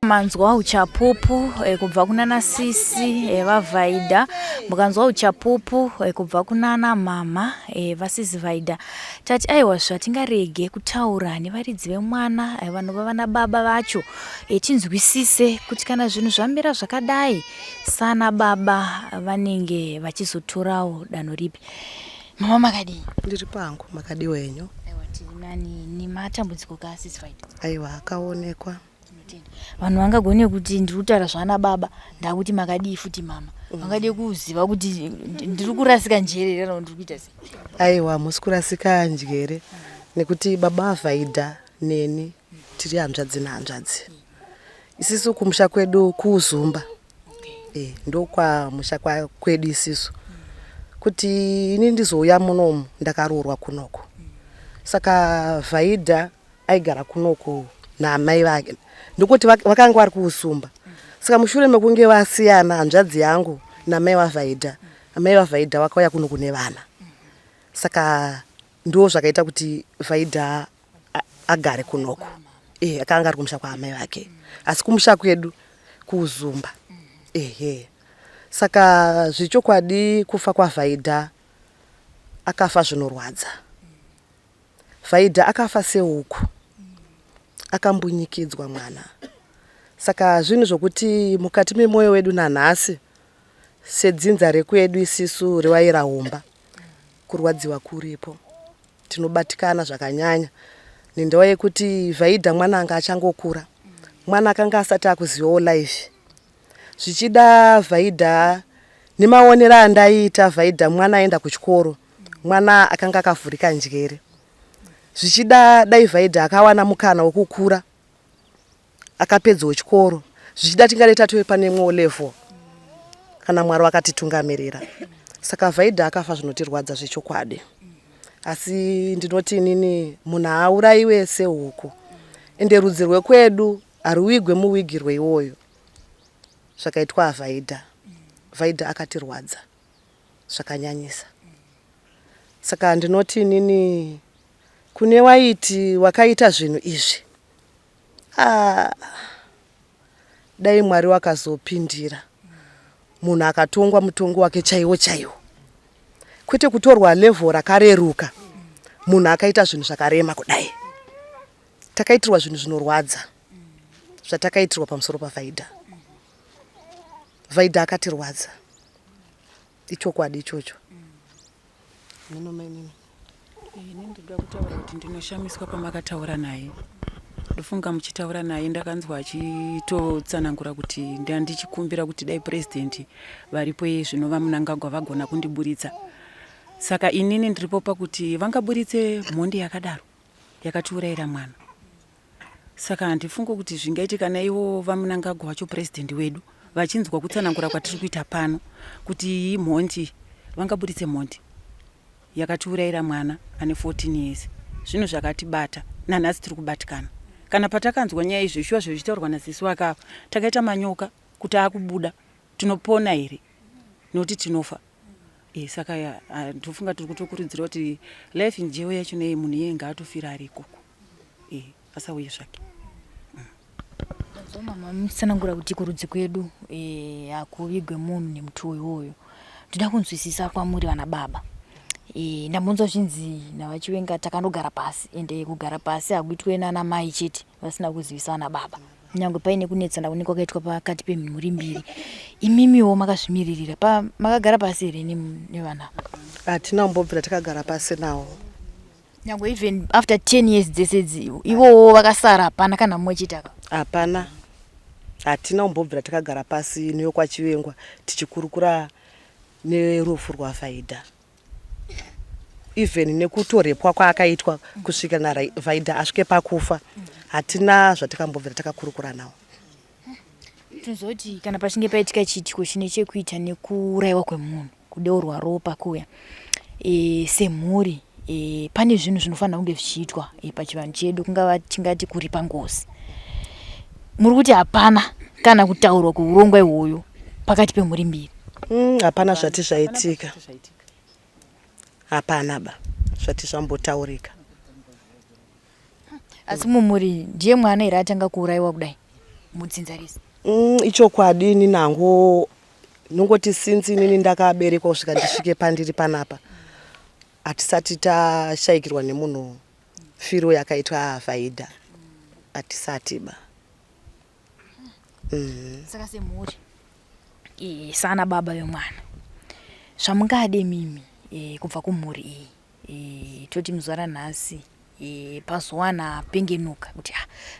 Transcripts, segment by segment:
Manzwa uchapupu kubva kunana sisi vaVhaidha, mukanzwa uchapupu kubva kunana mama vasisi Vaidha. Tati aiwa zvatingarege kutaura nevaridzi vemwana vanova vana baba vacho tinzwisise kuti kana zvinhu zvamira zvakadai sana baba vanenge vachizotorawo danho ripi. Mama makadii? Ndiri pangu, makadii wenyu? Aiwa tiri nani. Ni matambudziko ka sisi Vaidha? Aiwa akaonekwa. Vanhu vangagone kuti ndiri kutaura zvana baba ndakuti makadii futi mama. Vangade kuziva kuti ndiri kurasika njere kana ndiri kuita sei. Aiwa musi kurasika njere nekuti baba Vaidha neni tiri hanzvadzi nahanzvadzi. Isisu kumusha kwedu kuZumba. Ndokwa musha kwedu isisu. Kuti ini ndizouya munomu ndakarorwa kunoko. Saka Vaidha aigara kunoko naamai vake. Ndokuti vakanga vari kuZumba. Saka mushure mekunge vasiyana hanzvadzi yangu namai vaVhaidha, amai vaVhaidha vakauya kuno kune vana. Saka ndo zvakaita kuti Vaidha agare kunoko. Akanga ari kumusha kwaamai vake. Asi kumusha kwedu kuZumba. Saka zvichokwadi kufa kwaVhaidha akafa zvinorwadza. Vaidha akafa sehuku. Akambunyikidzwa mwana. Saka zvinhu zvokuti mukati memwoyo wedu nanhasi sedzinza rekwedu isisu rewairahumba kurwadziwa kuripo. Tinobatikana zvakanyanya nendawa yekuti Vaidha mwana anga achangokura. Mwana akanga asati akuzivawo life. Zvichida Vaidha nemaonero andaita Vaidha mwana aenda kuchikoro. Mwana akanga akavhurika njere. Zvichida dai Vaidha akawana mukana wokukura akapedzawo chikoro. Zvichida tingade tatove pane imwe level kana Mwari wakatitungamirira. Saka Vaidha akafa zvinotirwadza zvechokwadi. Asi ndinoti inini munhu haurayiwe sehuku. Ende rudzi rwekwedu haruwigwe muwigirwe iwoyo. Zvakaitwa Vaidha. Vaidha akatirwadza zvakanyanyisa. Saka ndinoti inini kune waiti wakaita zvinhu izvi. Dai Mwari wakazopindira. Munhu akatongwa mutongo wake chaiwo chaiwo. Kwete kutorwa level rakareruka. Munhu akaita zvinhu zvakarema kudai. Takaitirwa zvinhu zvinorwadza. Zvatakaitirwa pamusoro paVhaidha. Vaidha akatirwadza. Ichokwadi ichocho. Ini ndinoda kutaura kuti ndinoshamiswa pamakataura naye. Ndofunga muchitaura naye ndakanzwa achitotsanangura kuti ndichikumbira kuti dai president varipo zvinova Mnangagwa vagona kundiburitsa. Saka inini ndiripo pakuti vangaburitse mhondi yakadaro yakatiurayira mwana. Saka handifunga kuti zvingaitika naivo vaMnangagwa vacho president wedu vachinzwa kutsanangura kwatiri kuita pano kuti mhondi vangaburitse mhondi yakatiurayira mwana ane 14 years. Zvinhu zvakatibata nanhasi tiri kubatikana. Kana patakanzwa nyaya izvi zvishuwa zvichitaurwa nasisi wakafa takaita manyoka kuti akubuda tinopona here noti tinofa. Saka ndofunga tiri kutokurudzira kuti life njewe yacho nei munhu yenga atofira ari ikoko. Asauye zvake. Mama mutsanangura kuti kurudzi kwedu hakuvigwe munhu nemutuwo iwoyo. Ndinoda kunzwisisa kwamuri vana baba. Ndambunzwa zvinzi navachiwenga takandogara pasi ende kugara pasi hakuitwe nana mai chete vasina kuzivisa vana baba. Nyangwe paine kunetsana kunenge kwakaitwa pakati pemhuri mbiri. Imimiwo makazvimiririra makagara pasi here nevana? Hatina kumbobvira takagara pasi nawo. Nyangwe even after 10 years dzesedzi ivowo vakasara hapana kana mumwe chitaka? Hapana. Hatina kumbobvira takagara pasi neyokwachiwengwa tichikurukura nerufu rwaVhaidha. Even nekutorepwa kwaakaitwa kusvika naVhaidha asvike pakufa. Hatina zvatakambobvira takakurukura nawo. Tinozoti kana pachinge paitika chiitiko chine chekuita nekurayiwa kwemunhu, kudeurwa ropa kuya. Semhuri pane zvinhu zvinofanira kunge zvichiitwa pachivanhu chedu kungava tingati kuripa ngozi. Muri kuti hapana kana kutaurwa kuurongwa iwoyo pakati pemhuri mbiri? Hapana zvati zvaitika. Hapana ba. Zvati zvambotaurika. Asi mumuri ndiye mwana here atanga kuurayiwa kudai? mudzinzarisi ichokwadi ini nango nongoti sinzi inini ndakaberekwa kusvika ndisvike pandiri panapa hatisati tashayikirwa nemunhu firo yakaitwa Vaida hatisatiba. Saka semhuri sana baba vemwana zvamungade mimi kubva kumhuri iyi toti muzuva ranhasi pazowana pengenuka kuti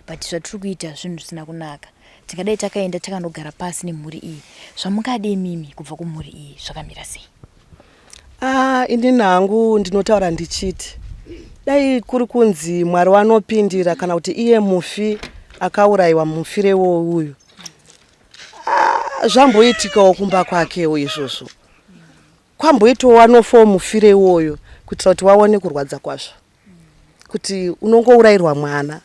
but zvatiri kuita zvinhu zvisina kunaka, tingadai takaenda takandogara pasi nemhuri iyi, zvamungade mimi kubva kumhuri iyi zvakamira sei? Ini nangu ndinotaura ndichiti dai kuri kunzi Mwari wanopindira kana kuti iye mufi akaurayiwa mufire uyu zvamboitikawo kumba kwakewo izvozvo, kwamboitawo wanofawo mufire iwoyo kuitira kuti waone kurwadza kwazvo, kuti unongourayirwa mwana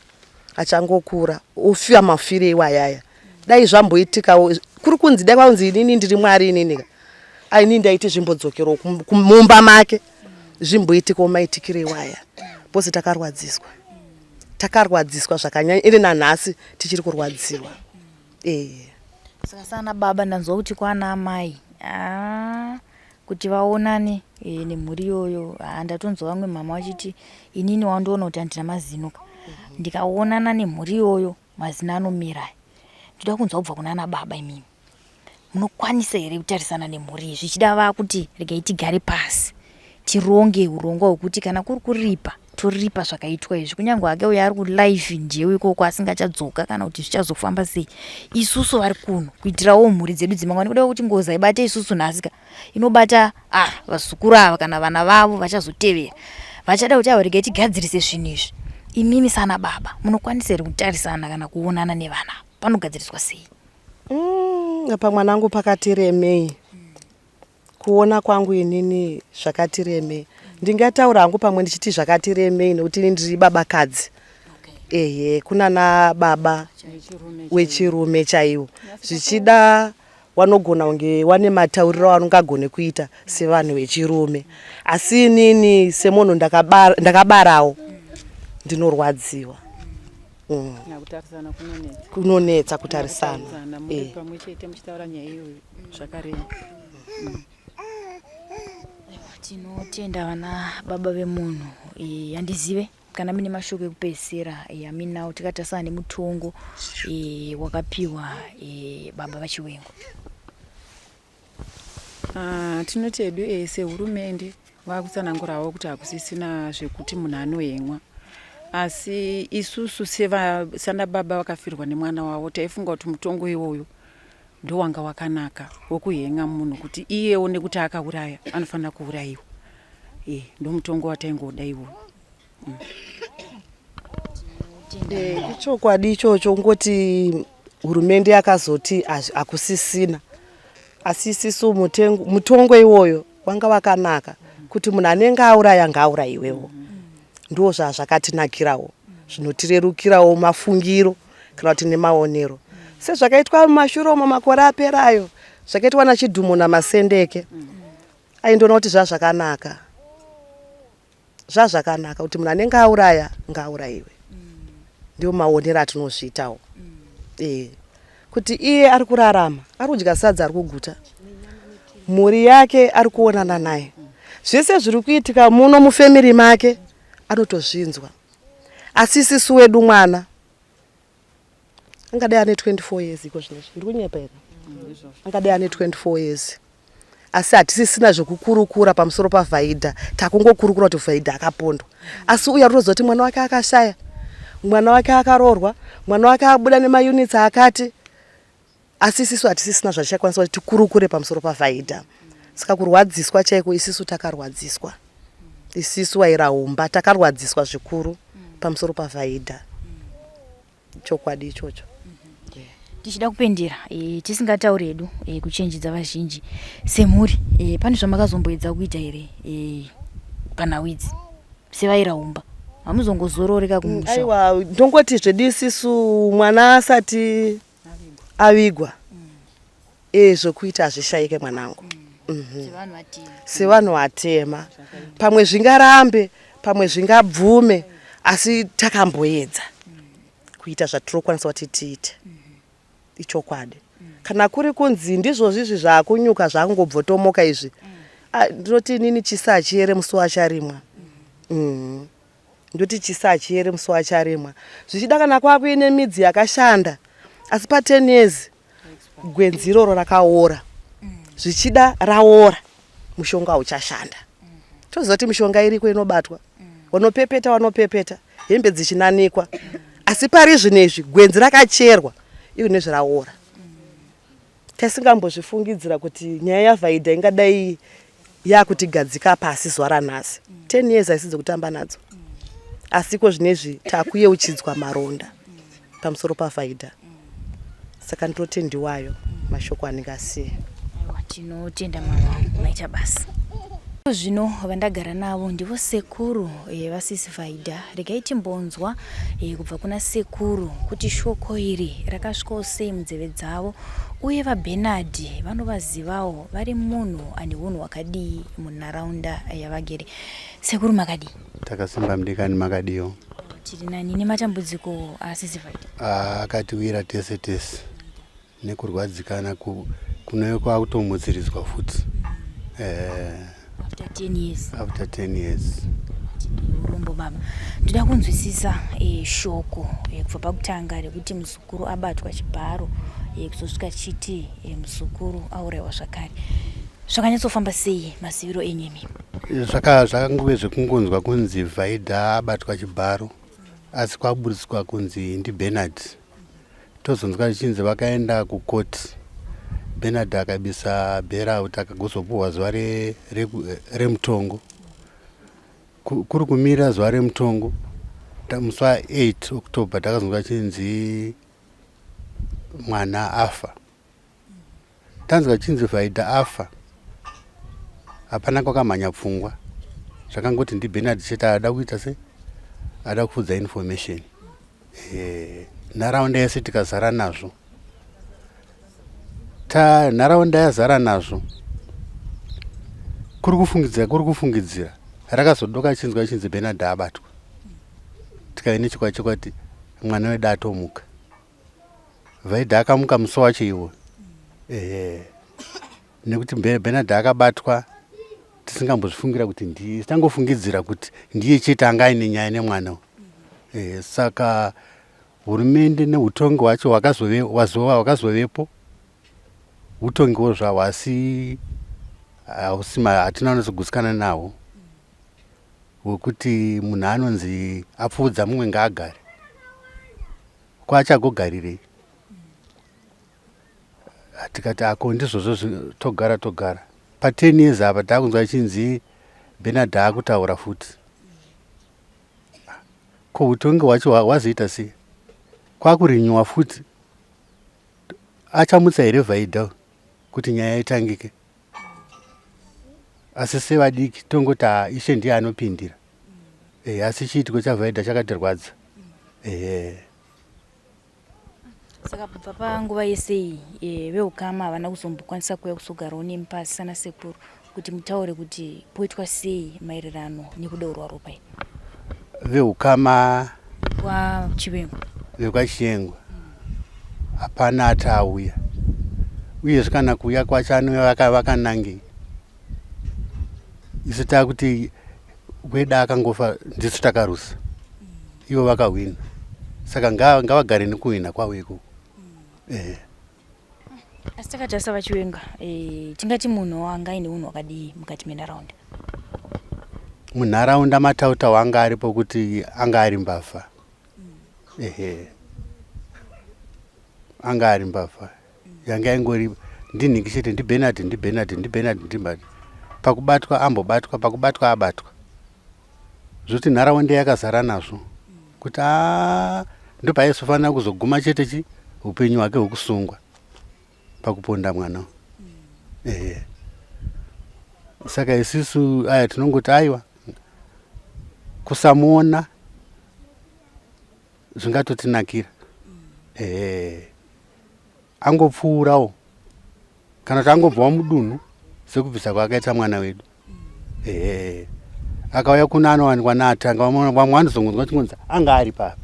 achangokura ufia mafire iwayaya. Dai zvamboitikawo kuri kunzi dai kwaunzi inini ndiri Mwari inini aini ndaiti zvimbodzokero kumumba make zvimboitikawo maitikire iwaya bose takarwadziswa zvakanyanya iri nanhasi tichiri kurwadziwa. Saka sana baba ndanzwa kuti kwana amai kuti vaonane nemhuri iyoyo. Ndatonzwa vamwe mama vachiti inini wandoona kuti handina mazinuka, ndikaonana nemhuri iyoyo mazino anomira. Ndoda kunzwa kubva kunana baba imimi munokwanisa here kutarisana nemhuri iyi zvichida vakuti regai tigare pasi tironge urongwa hwekuti kana kuri kuripa toripa zvakaitwa izvi, kunyange hake uyo ari kulive njewe ikoko asingachadzoka kana kuti zvichazofamba sei, isusu vari kuno kuitirawo mhuri dzedu dzimangwani. Kuda kuti ngoza ibate isusu nhasika inobata vazukuru ava kana vana vavo vachazotevera vachada kuti regai tigadzirise zvinhu izvi. Imimi sana baba munokwanisa here kutarisana kana kuonana nevana panogadziriswa sei? Apa mwanangu pakati remei kuona kwangu inini zvakati remei, ndingataura hangu pamwe ndichiti zvakati remei nekuti ndiri babakadzi. Kunana baba wechirume chaiwo zvichida wanogona kunge wane matauriro aungagone kuita sevanhu vechirume, asi inini semunhu ndakabarawo ndinorwadziwa. Kunonetsa kutarisana tinotenda vana baba vemunhu. Handizive kana mine mashoko ekupedzisira aminawo tikatarisana nemutongo wakapiwa baba vachiwengo. Tinoti edu sehurumende vakutsanangurawo kuti hakusisina zvekuti munhu anohemwa, asi isusu sana baba vakafirwa nemwana wavo taifunga kuti mutongo iwoyo ndowanga wakanaka wokuhenga munhu kuti iyewo nekuti akauraya anofanira kuurayiwa. Ndomutongo wataingoda iwoyo. Ichokwadi ichocho ngoti hurumende yakazoti hakusisina, asi isisu mutongo iwoyo wanga wakanaka kuti munhu anenge auraya ngaaurayiwewo. Ndo zvazvakatinakirawo zvinotirerukirawo mafungiro kana kuti nemaonero sezvakaitwa mumashure umo makore aperayo zvakaitwa naChidhumu naMasendeke. Aindoona kuti zvazvakanaka kuti munhu anenge auraya ngaaurayiwe. Ndio maonero atinozviitawo. Kuti iye ari kurarama ari kudya sadza ari kuguta, mhuri yake ari kuonana naye, zvese zviri kuitika muno mufamily make anotozvinzwa. Asi isusu wedu mwana angadai ane 24 years iko zvinezvi ndiri kunyepa here, angadai ane 24 years, asi hatisisina zvokukurukura pamusoro paVhaidha. Takungokurukura kuti Vaida akapondwa, asi uya rotozoti mwana wake akashaya, mwana wake akaroorwa, mwana wake abuda nemaunits akati, asi isusu hatisisina zvatichakwanisa kuti tikurukure pamusoro paVhaidha. Saka kurwadziswa chaiko isusu takarwadziswa, isusu wairahumba takarwadziswa zvikuru pamusoro paVhaidha. Chokwadi ichocho. Tichida kupendera tisingatauri hedu kuchenjedza vazhinji semhuri, pane zvamakazomboedza kuita here panhau idzi sevairahumba? Hamuzongozororeka kumusha? Aiwa, ndongoti zvedu isusu mwana asati avigwa zvokuita hazvishayike mwanangu. Sevanhu vatema pamwe zvingarambe pamwe zvingabvume, asi takamboedza kuita zvatirokwanisa kuti tiite. ichokwadi. Kana kuri kunzi ndizvo zvizvi zvakunyuka zvangobvotomoka izvi, ndinoti inini chisachiere musi wacharimwa. Ndoti chisachiere musi wacharimwa. Zvichida kana kwakuine midzi yakashanda, asi pa 10 years gwenzi iroro rakaora. Zvichida raora, mushonga uchashanda. Tozoti mishonga iriko inobatwa. Wanopepeta, hembe dzichinanikwa. Asi pari zvinezvi gwenzi rakacherwa, iyo nezviraora. Tasingambozvifungidzira kuti nyaya yaVhaidha ingadai yakutigadzika pasi zuva ranhasi. 10 years aisidzo kutamba nadzo. Asiko zvinezvi takuyeuchidzwa maronda pamusoro paVhaidha. Saka ndoti ndiwayo mashoko aningasiye. Tinotenda mama maita basa. Zvino vandagara navo ndivo sekuru vasisi Vaida. Regai timbonzwa kubva kuna sekuru kuti shoko iri rakasvikawo sei munzeve dzavo, uye vaBernard vanovazivawo vari munhu ane unhu hwakadii munharaunda yavagere. Sekuru makadii? Takasimba mudikani makadiyo. Tiri nani nematambudziko asisi Vaida? Akatiwira tese nekurwadzikana kunouya kwakutomutsiridzwa futi. After 10 years. After 10 years. Urombo baba. Ndoda kunzwisisa shoko kubva pakutanga rekuti muzukuru abatwa chibharo kuzosvika chiti muzukuru aurayiwa zvakare. Zvakanyatsofamba sei masiviro enyemi? Zvakangove zvekungonzwa kunzi Vaida abatwa chibharo, asi kwaburitswa kunzi ndiBernard. Tozonzwa chinzi vakaenda kukoti. Bernard akabisa bhera kuti akagozopuhwa zuva remutongo. Kuri kumira zuva remutongo, musi wa8 October takazonzwa chinzi mwana afa. Tanzwa chinzi Vaida afa, hapana kwakamhanya pfungwa. Zvakangoti ndiBernard chete ada kuita se, ada kufudza information. Nharaunda yese tikazara nazvo. Nharaunda yazara nazvo, kuri kufungidzira rakazodoka chinzi Bernard abatwa. Tikave nechikwachokwati mwana wedu atomuka. Vaida akamuka musi wacho iwo. Nekuti Bernard akabatwa tisingambozvifungira kuti ndiye, tangofungidzira kuti ndiye chete anga aine nyaya nemwana. Saka hurumende neutongi hwacho hwakazovepo. Utongiwo zvahwo asi hatina unozogutsikana nahwo, hwekuti munhu anonzi apfuudza mumwe ngaagare. Kwachagogarirei? Tikati ako ndizvozvo togara. Pa 10 years apa takunzwa chinzi Bernard akutaura futi. Ko utongi hwacho hwazoita sei? Kwakurinywa futi. Achamutsa here Vaida kuti nyaya itangike? Asi sevadiki tongoti Ishe ndiye anopindira. Asi chiitiko chaVhaida chakatirwadza. Saka kubva panguva yese veukama havana kuzombokwanisa kuuya kuzogarawo nemi pasi sana sekuru kuti mutaure kuti poitwa sei maererano nekudeurwa ropa iri? Veukama kwaChivengo hapana atauya. Uyezve kana kuuya kwacho anouya vakanangei. Isu takuti weda akangofa ndisu takarusa, ivo vakahwina. Saka ngavagare nekuhwina kwavo ikoko. Asi takatarisa vaChivenga, tingati munhu anga aine unhu hwakadii mukati menharaunda? Munharaunda matautawo anga aripo kuti anga ari mbavha. Anga ari mbavha. Yanga ingori ndinhingi chete ndiBernard. Pakubatwa ambobatwa, pakubatwa abatwa. Zvoti nharaunda yakazara nazvo. Kuti ndopaisofanira kuzoguma chete upenyu hwake hwokusungwa pakuponda mwana. Saka isusu tinongoti aiwa kusamuona zvingatotinakira. Angopfuurawo kana kuti angobvawo mudunhu sekubvisa kwakaita mwana wedu. Akauya kuna anowanikwa naatanga, vamwe vanozongonzwa chingonzi anga ari papa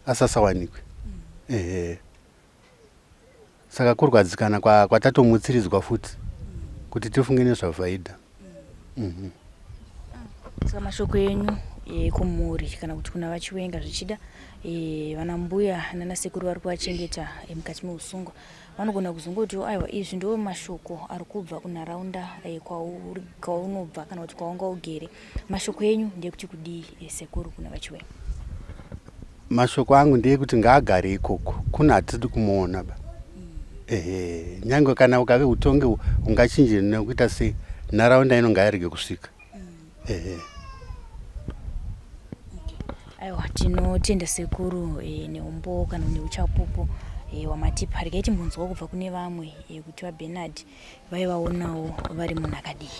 asasawanikwe. saka kurwadzikana kwatatomutsiridzwa futi kuti tifunge nezvavhaidha. Saka mashoko enyu kumhuri kana kuti kuna vachiwenga zvichida vana mbuya nana sekuru vari kuvachengeta mukati meusungwa vanogona kuzongoti aiwa izvi ndo mashoko ari kubva kunharaunda kwaunobva kana kuti kwaunga ugere. Mashoko enyu ndekuti kudii sekuru kuna vachiwenga? Mashoko angu ndeyekuti ngaagare ikoko, kuna hatidi kumuona ba. Nyange kana ukave utonge ungachinje nekuita sei, nharaunda ino ngairege kusvika. Aiwa, tinotenda sekuru neumbo kana neuchapupu wamatipa regai timbonzwa kubva kune vamwe kuti vaBernard vaivaonawo vari munhu akadii.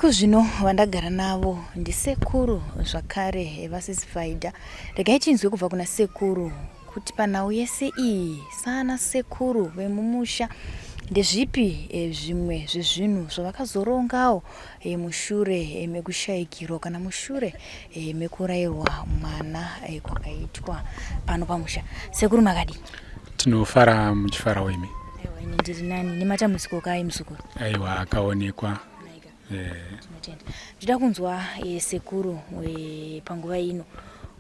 Kuzvino vandagara navo ndisekuru zvakare vasisvaidha. Regai tinzwe kubva kuna sekuru kuti panhau yese iyi sana sekuru vemumusha ndezvipi zvimwe zvezvinhu zvavakazorongawo mushure mekushayikirwa kana mushure mekurayirwa mwana kwakaitwa pano pamusha. Sekuru makadii? Tinofara muchifarawo imi. Aiwa, ini ndiri nani. Nematambudziko kai muzukuru? Aiwa, akaonekwa. Tinotenda. Ndida kunzwa sekuru panguva ino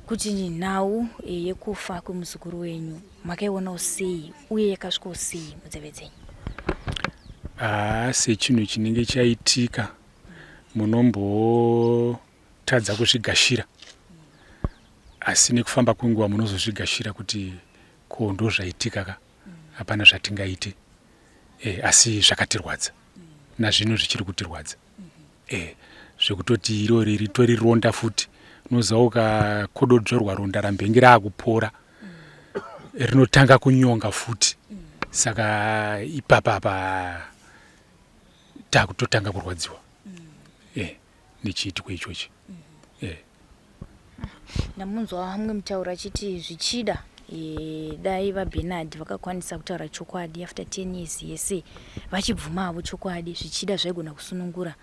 kuti nhau yekufa kwemuzukuru wenyu makaionawo sei uye yakasvikawo sei munzeve dzenyu? Sechinhu chinenge chaitika munombotadza kuzvigashira, asi nekufamba kwenguva munozozvigashira kuti ko ndo zvaitika ka, hapana zvatingaite, asi zvakatirwadza nazvino zvichiri kutirwadza. Zvekutoti irori ritori ronda futi, unoziva ukakododzorwa ronda rambenge raakupora rinotanga kunyonga futi. Saka ipapa takutotanga kurwadziwa nechiitiko ichochi. Ndamunzwa hamwe mutaura achiti zvichida dai vaBernard vakakwanisa kutaura chokwadi after 10 years yese vachibvumavo chokwadi zvichida zvaigona kusunungura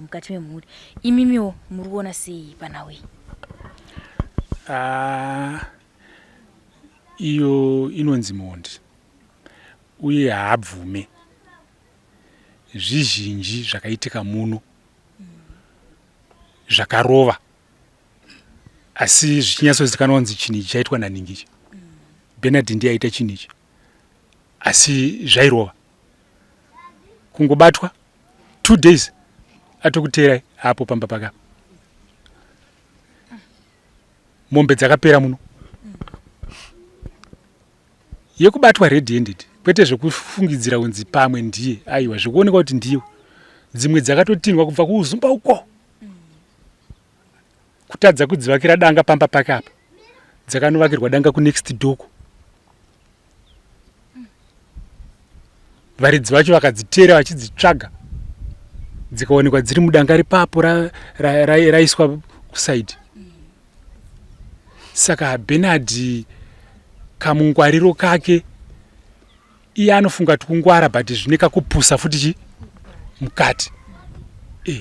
mukati memhuri. Imimiwo muri kuona sei panhau iyi? Iyo inonzi mondi uye haabvume. Zvizhinji zvakaitika muno zvakarova, asi zvichinyatsozikanwa kunzi chinhu ichi chaitwa naningichi. Bernard ndiye aita chinhu ichi, asi zvairova. Kungobatwa 2 days atokuteerai hapo pamba paka. Mombe dzakapera muno. Yekubatwa red handed, kwete zvekufungidzira kunzi pamwe ndiye, aiwa zvikuoneka kuti ndiyo. Dzimwe dzakatotinwa kubva kuuzumba uko, kutadza kudzivakira danga pamba pake apa, dzakanovakirwa danga kunext doko. Varidzi vacho vakadziteera vachidzitsvaga, dzikaonekwa dziri mudanga ripapo raiswa kusaidi. Saka Bernard kamungwariro kake iye anofunga kuti kungwara but zvine kakupusa futi mukati.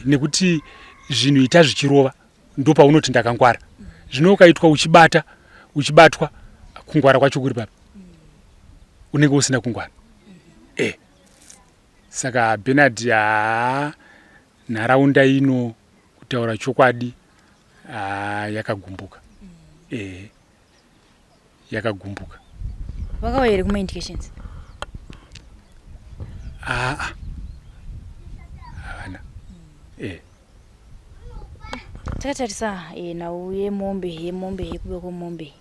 Nekuti zvinhu ita zvichirova ndo paunoti ndakangwara. Zvino ukaitwa uchibatwa kungwara kwacho kuri papi, unenge usina kungwara. Saka Bernard nharaunda ino kutaura chokwadi yakagumbuka. Yakagumbuka. Vakauya here kuma indications? Havana. Takatarisa nhau yemombe yekuba kwemombe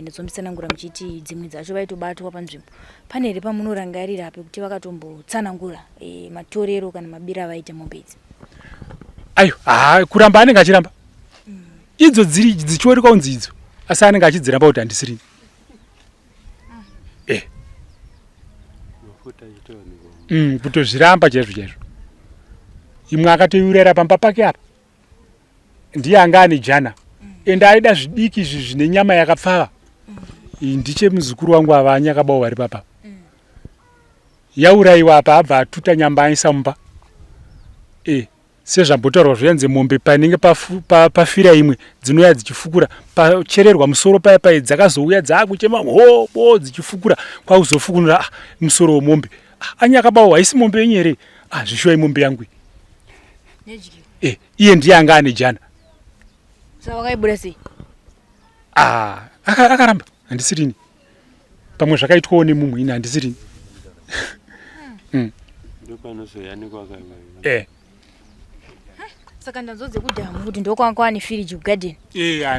ndedzombisanangura muchiti dzimwe dzacho vaitobatwa panzvimbo. Pane here pamunorangarira pekuti vakatombotsanangura matorero kana mabira avaita mombe idzi? Ayo, kuramba anenge achiramba. Idzo dzichioreka kunzi idzo, asi anenge achidziramba kuti handisiri. Kutozviramba chaizvo chaizvo. Imwe akatoiurayira pamba pake apa, ndiye anga ane jana, ende aida zvidiki izvi zvine nyama yakapfava. Ndiche muzukuru wangu ava anyakabawo vari papa. Yaurayiwa apa abva atuta nyamba aisa mumba. sezvambotaurwa zviyanzi mombe panenge pafira imwe dzinouya dzichifukura pachererwa musoro paya pai dzakazouya dzakuchema hobo dzichifukura kwakuzofukunura musoro wemombe anyakabawa haisi mombe yenyu here zvishuwa imombe yangu iye ndiye anga ane jana saka wakaibuda sei akaramba handisirini pamwe zvakaitwawo nemumwe ini handisirini saka ndanzodze kudhamu kuti ndokwanga ane firiji kugadheni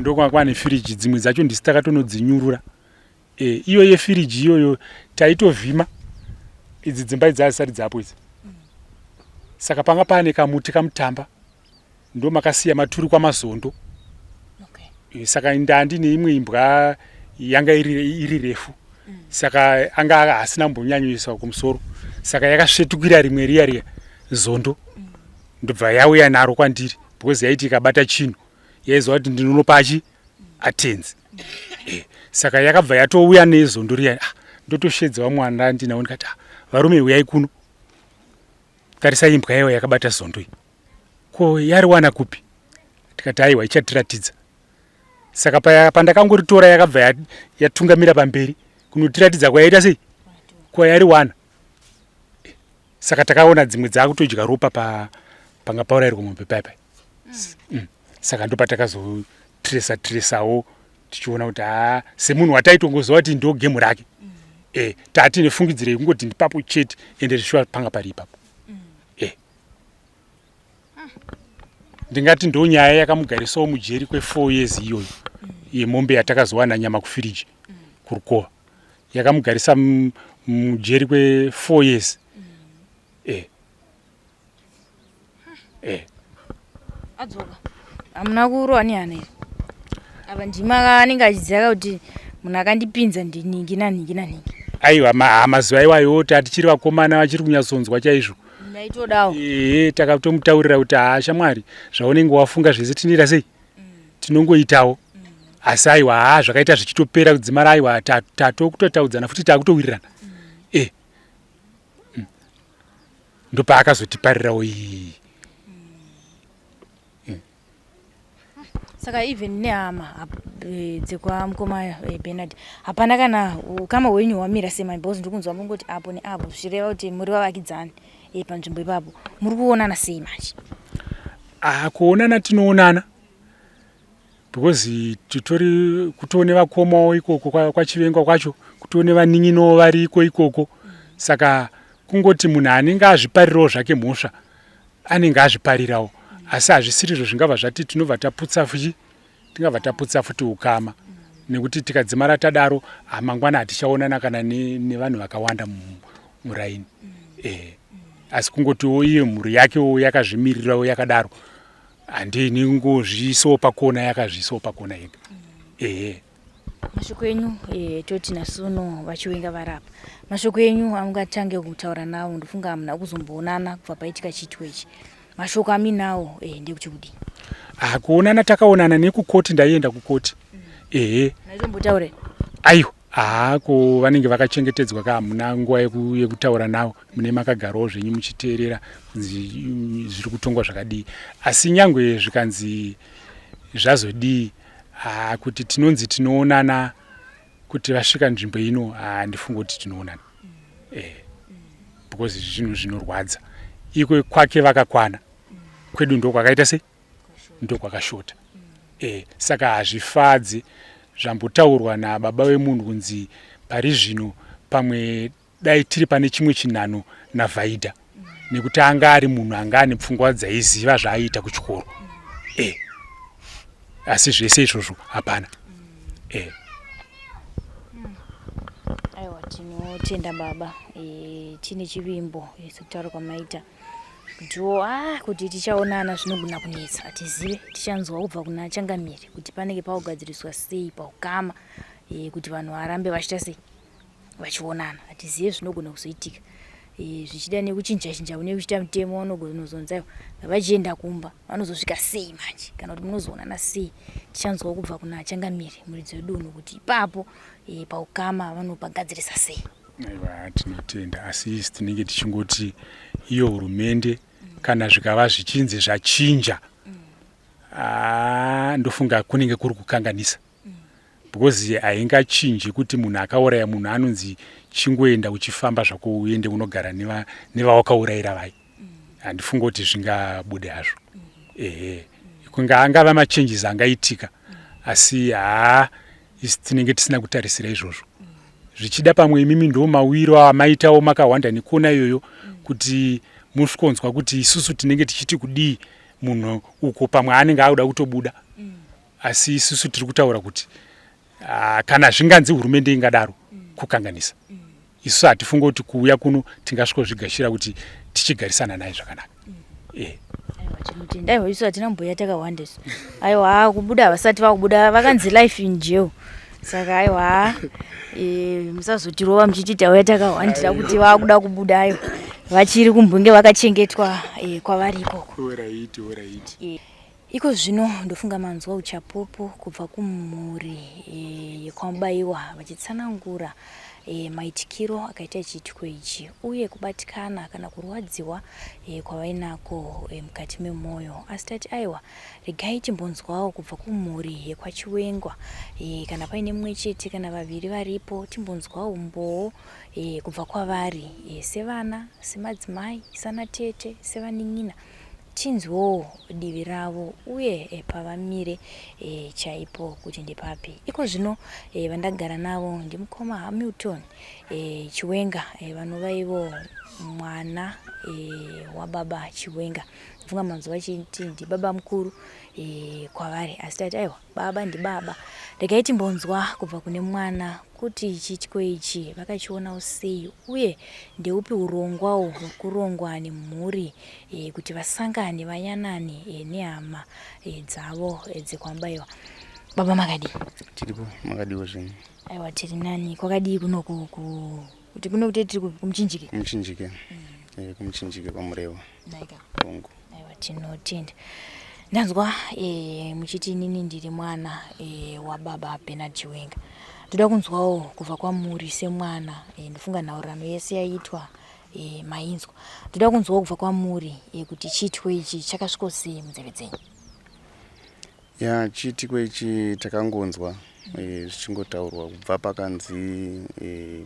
ndokwanga ane firiji dzimwe dzacho ndisi takatonodzinyurura iyo yefiriji iyoyo taitovhima idzi dzimba idzi dzisati dzapo idzi saka panga pane kamuti kamutamba ndo makasiya maturi kwamazondo saka ndandi neimwe imbwa yanga iri refu saka anga hasina mbonyanyoiswa kumusoro saka yakasvetukira rimwe riya zondo ndobva yauya naro kwandiri because yaiti ikabata chinhu yaiziva kuti ndinonopa atenzi saka yakabva yatouya nezondo riya ndotoshedza vamwana ndinawo ndikati varume uyai kuno tarisai imbwa yayo yakabata zondo iyi ko yariwana kupi tikati aiwa ichatiratidza saka pandakangoritora yakabva yatungamira pamberi kunotiratidza kwayaita sei kwayariwana saka takaona dzimwe dzakutodya ropa panga paurairwa mombe paipai saka ndo patakazotresawo tichiona kuti semunhu wataitongoziva kuti ndo gemu rake tati nefungidzire kungoti ndipapo chete ende zvishuwa panga pari ipapo ndingati ndo nyaya yakamugarisawo mujeri kwe4 years iyoyo yemombe yatakazowana nyama kufiriji kurukova yakamugarisa mujeri kwe4 years adzoka hamuna kurova nehana here apa ndima anenge achidzaka kuti munhu akandipinza ndiningi naningi aiwa mazuva iwayo tichiri vakomana vachiri kunyatsonzwa chaizvo maitodawo takatomutaurira kuti shamwari zvaunenge wafunga zvese tinoita sei tinongoitawo asi aiwa zvakaita zvichitopera kudzimara aiwa tatokutotaudzana futi takutowirirana ndopaakazotiparirawo iyi saka even nehama dzekwamukoma Bernard hapana kana ukama hwenyu hwamira sema because ndikunzwa mungoti apo neapo zvireva kuti muri vavakidzani panzvimbo ipapo muri kuonana sei manje kuonana tinoonana because titori kutone vakomawo ikoko kwachivenga kwacho kutone vanin'inowo vari ikoko saka kungoti munhu anenge azviparirawo zvake mhosva anenge azviparirawo asi hazvisirizvo zvingabva zvati tinobva taputsa futi ukama nekuti tikadzimara tadaro mangwana hatichaonana kana nevanhu vakawanda muraini asi kungotiwo iye mhuri yakewo yakazvimirirawo yakadaro handini ngozviisawo pakona yakazviisawo pakona yega mashoko enyu toti nasuno vachiwenga varapa mashoko enyu amungatange kutaura nawo ndofunga hamuna kuzomboonana kubva paitika chiitwa ichi mashoko ami nawo ndekuti kudini kuonana takaonana nekukoti ndaienda kukoti naizombotaura aiwa ko vanenge vakachengetedzwa hamuna nguva yekutaura navo mune makagarawo zvenyu muchiteerera zviri kutongwa zvakadii asi nyangwe zvikanzi zvazodii kuti tinonzi tinoonana kuti vasvika nzvimbo ino handifunga kuti tinoonana because zvinhu zvinorwadza ikwe kwake vakakwana kwedu ndokwakaita sei ndokwakashota saka hazvifadzi zvambotaurwa nababa vemunhu kunzi pari zvino pamwe dai tiri pane chimwe chinhano navhaidha nekuti anga ari munhu anga ane pfungwa dzaiziva zvaaita kuchikoro asi zvese izvozvo hapana aiwa tinotenda baba tine chivimbo sekutaura kwamaita kutiwo kuti tichaonana zvinogona kunetsa hatizive tichanzwa kubva kuna changamiri kuti panenge paugadziriswa sei paukama kuti vanhu varambe vachiita sei vachionana hatizive zvinogona kuzoitika zvichida nekuchinja une kuchita mutemo vanogozonzaiwa vachienda kumba vanozosvika sei manje kana kuti munozoonana sei tichanzwa kubva kuna changamiri muridzi wedunhu kuti ipapo paukama vanopagadzirisa sei aiwa tinotenda asi isi tinenge tichingoti iyo hurumende kana zvikava zvichinzi zvachinja ndofunga kunenge kuri kukanganisa because haingachinji kuti munhu akauraya munhu anonzi chingoenda uchifamba zvako uende unogara nevawakaurayira vai. Handifunga kuti zvingabude hazvo. Kunga angava machenjisi angaitika asi isi tinenge tisina kutarisira izvozvo. Zvichida pamwe imimi ndo mawiro amaitawo makawanda nekona iyoyo kuti musvikonzwa kuti isusu tinenge tichiti kudii munhu uko pamwe anenge auda kutobuda asi isusu tiri kutaura kuti kana zvinganzi hurumende ingadaro kukanganisa. Isusu hatifunga kuti kuuya kuno tingasvikozvigashira kuti tichigarisana naye zvakanaka. Tinotenda isu hatina mbuya takawanda isu. Aiwa kubuda vasati vakubuda vakanzi life in jail. Saka aiwa musazotirova muchiti tauya takawandira kuti vakuda kubuda ayo vachiri kumbunge vakachengetwa kwavari ikoko. Alright. Iko zvino ndofunga manzwa uchapupu kubva kumhuri yekwamubayiwa vachitsanangura maitikiro akaita ichiitiko ichi uye kubatikana kana kurwadziwa kwavainako mukati memwoyo. Asi tati aiwa regai timbonzwawo kubva kumhuri yekwachiwengwa kana paine mumwe chete kana vaviri varipo timbonzwawo umbowo kubva kwavari sevana, semadzimai, sanatete, sevanin'ina tinzwewo divi ravo uye pavamire chaipo kuti ndepapi. Iko zvino vandagara navo ndimukoma Hamilton Chiwenga vanova ivo mwana wababa Chiwenga. Mfunga manzwa chiti ndi baba mukuru kwavari asi tati aiwa baba ndi baba. Regai timbonzwa kubva kune mwana kuti ichiitiko ichi vakachiona sei uye ndeupi urongwawo hwekurongwa nemhuri kuti vasangane vayanane nehama dzavo dzekwamubayiwa. Baba makadi tiripo makadiwo zvinhu. Aiwa tiri nani kwakadii kunoku kuti kuno kuti tiri kumuchinjike kumuchinjike kwamurewa naika Congo. Aiwa tinotenda. Ndanzwa muchiti nini ndiri mwana wababa Bernard Chiwenga. Toda kunzwawo kubva kwamuri semwana ndofunga nhaurirano yese yaitwa mainzwa. Toda kunzwawo kubva kwamuri kuti chiitiko ichi chakasvika sei munzeve dzenyu. Chiitiko ichi takangonzwa zvichingotaurwa kubva pakanzi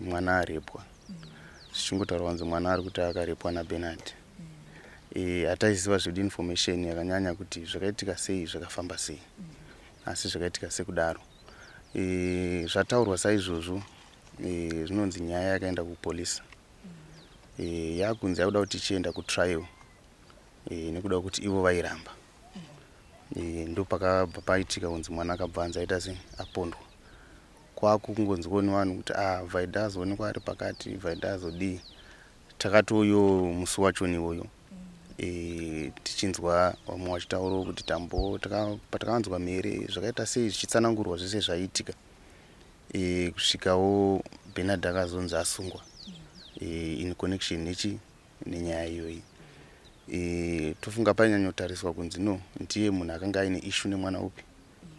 mwana arepwa. Zvichingotaurwa kunzi mwana ari kuti akarepwa naBernard. Hataiziva zvidi information yakanyanya kuti zvakaitika sei zvakafamba sei asi zvakaitika sekudaro. Zvataurwa saizvozvo zvinonzi nyaya yakaenda kupolisi. Yakunzi yakuda kuti ichienda kutrial nekuda kuti ivo vairamba. Ndo pakabva paitika kunzi mwana akabva anzi aita sei apondwa. Kwakungonzwa nevanhu kuti Vaida azoonekwa ari pakati, Vaida azodii. Takatoyo musi wacho iwoyo tichinzwa vamwe vachitaurawo kuti patakavanzwa mhere zvakaita sei zvichitsanangurwa zvese zvaitika kusvikawo Bernard akazonzi asungwa in connection nenyaya iyoyi. Tofunga painyanyotariswa kunzi no ndiye munhu akanga aine issue nemwana upi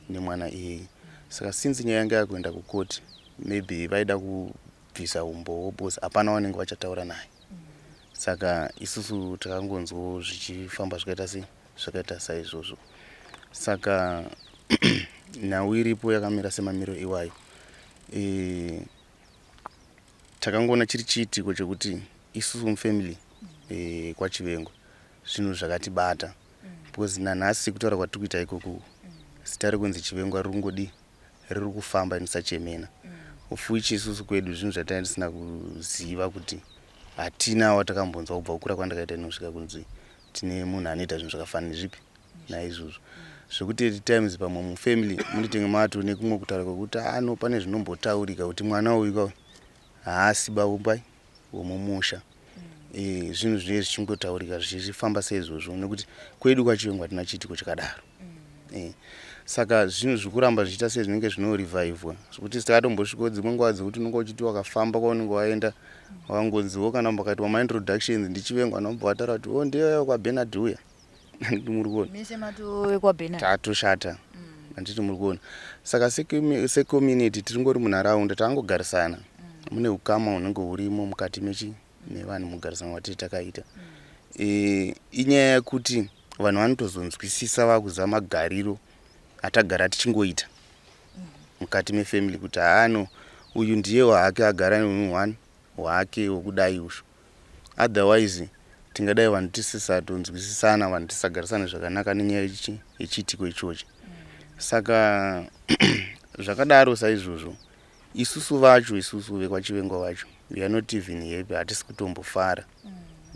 nemwana iyeye. Saka since nyaya yanga yakuenda kukoti maybe vaida kubvisa umbowo because hapana vanenge vachataura naye. Saka isusu takangonzwawo zvichifamba zvakaita saizvozvo. Saka nhau iripo yakamira semamiriro iwayo. Takangona chiri chiitiko chekuti isusu mufamily kwaChivengo zvinhu zvakatibata because nanhasi kutaura kwatiri kuita ikoko zita rekunzi Chivengo riri kufamba nisachemena. Ufuichi isusu kwedu zvinhu zvatanga tisina kuziva kuti hatina watakambonzwa kubva kukura kwandakaita inosvika kunzi tine munhu anoita zvinhu zvakafanana nezvipi naizvozvo. Zvekuti times pamwe mufamily munotenge mato nekumwe kutaura kwekuti pane zvinombotaurika kuti mwana uyu haasi baba womumusha. Zvinhu zvinenge zvichingotaurika zvichifamba seizvozvo nekuti kwedu kwaChivengo hatina chiitiko chakadaro. Saka zvinhu zvikuramba zvichiita sei zvinenge zvinorevivwa zvekuti takatombosvikawo dzimwe nguva dzekuti unenge uchiti wakafamba kwaunenge waenda wakangonziwo kana mbakaitwa maintroductions ndiChivengo anobva wataura kuti ndiye kwaBernard uya. Handiti muri kuona Mise mato wekwaBernard tatoshata. Handiti muri kuona. Saka secommunity tiri ngori munharaunda tangogarisana mune ukama hunenge hurimo mukati nevanhu mugarisano watiri takaita. inyaya yekuti vanhu vanotozonzwisisa vakuziva magariro atagara tichingoita mukati mefamily kuti haano uyu ndiye wake agara nemunhu one wake wokudai usho. Otherwise tingadai vanhu tisisatonzwisisana, vanhu tisagarisana zvakanaka nenyaya yechiitiko ichochi. Saka zvakadaro saizvozvo isusu vacho, isusu vekwaChivengo vacho, we are not even happy, hatisi kutombofara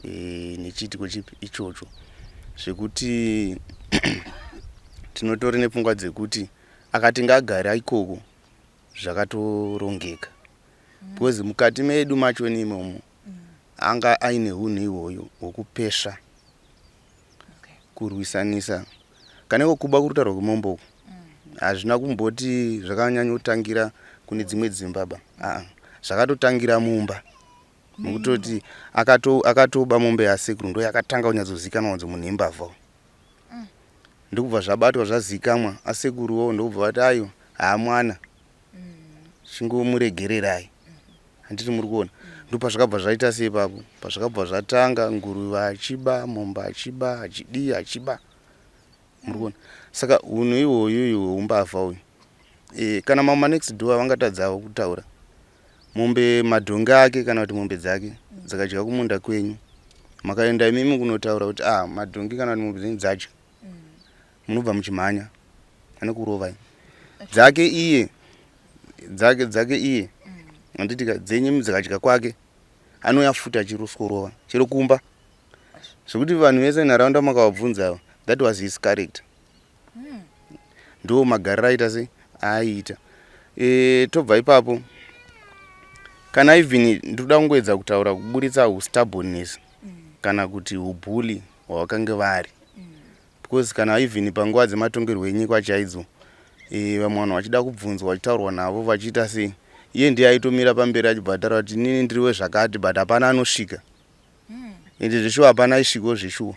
nechiitiko ichocho, zvekuti tinotori nepfungwa dzekuti akati ngagara ikoko zvakatorongeka, because mukati medu macho nimomo anga aine hunhu ihwoyo hwokupesha, kurwisanisa kana kuba kurutaurwa kwemombo hazvina kumboti zvakanyanyotangira kune dzimwe dzimbaba, zvakatotangira mumba, nokutoti akatoba mombe yasekuru ndo yakatanga kunyatsozikanwa kunzi munhu imbavha. Ndokubva zvabatwa zvazikamwa asekuruwo, ndokubva vati ayo haamwana chingomuregererai, handiti muri kuona. Ndopazvakabva zvaita seipapo, pazvakabva zvatanga nguruve achiba, mombe achiba, achidii achiba, muri kuona. Saka hunhu ihwoyu hweumbavha uyu, kana mama next door vangatadzawo kutaura, mombe madhongi ake kana kuti mombe dzake dzakadya kumunda kwenyu, makaenda imimi kunotaura kuti madhongi kana kuti mombe dzenyu dzadya, munobva muchimhanya anokurovai. Dzake iye handitika dzenyu dzakadya kwake anoya futi achiroskorova chero kumba, zvokuti vanhu vese nharaunda makavabvunza, that was his character. Ndo magariro aita sei aiita. Tobva ipapo, kana even ndoda kungoedza kutaura kuburitsa stubbornness kana kuti ubhuli hwavakange vari, because kana even panguva dzematongerwo enyika chaidzo, vamwe vanhu vachida kubvunzwa vachitaurwa navo vachiita sei, iye ndiye aitomira pamberi achibhadhara kuti inini ndiriwe zvakati, but hapana anosvika, ende zveshuwa hapana aisvikawo zveshuwa,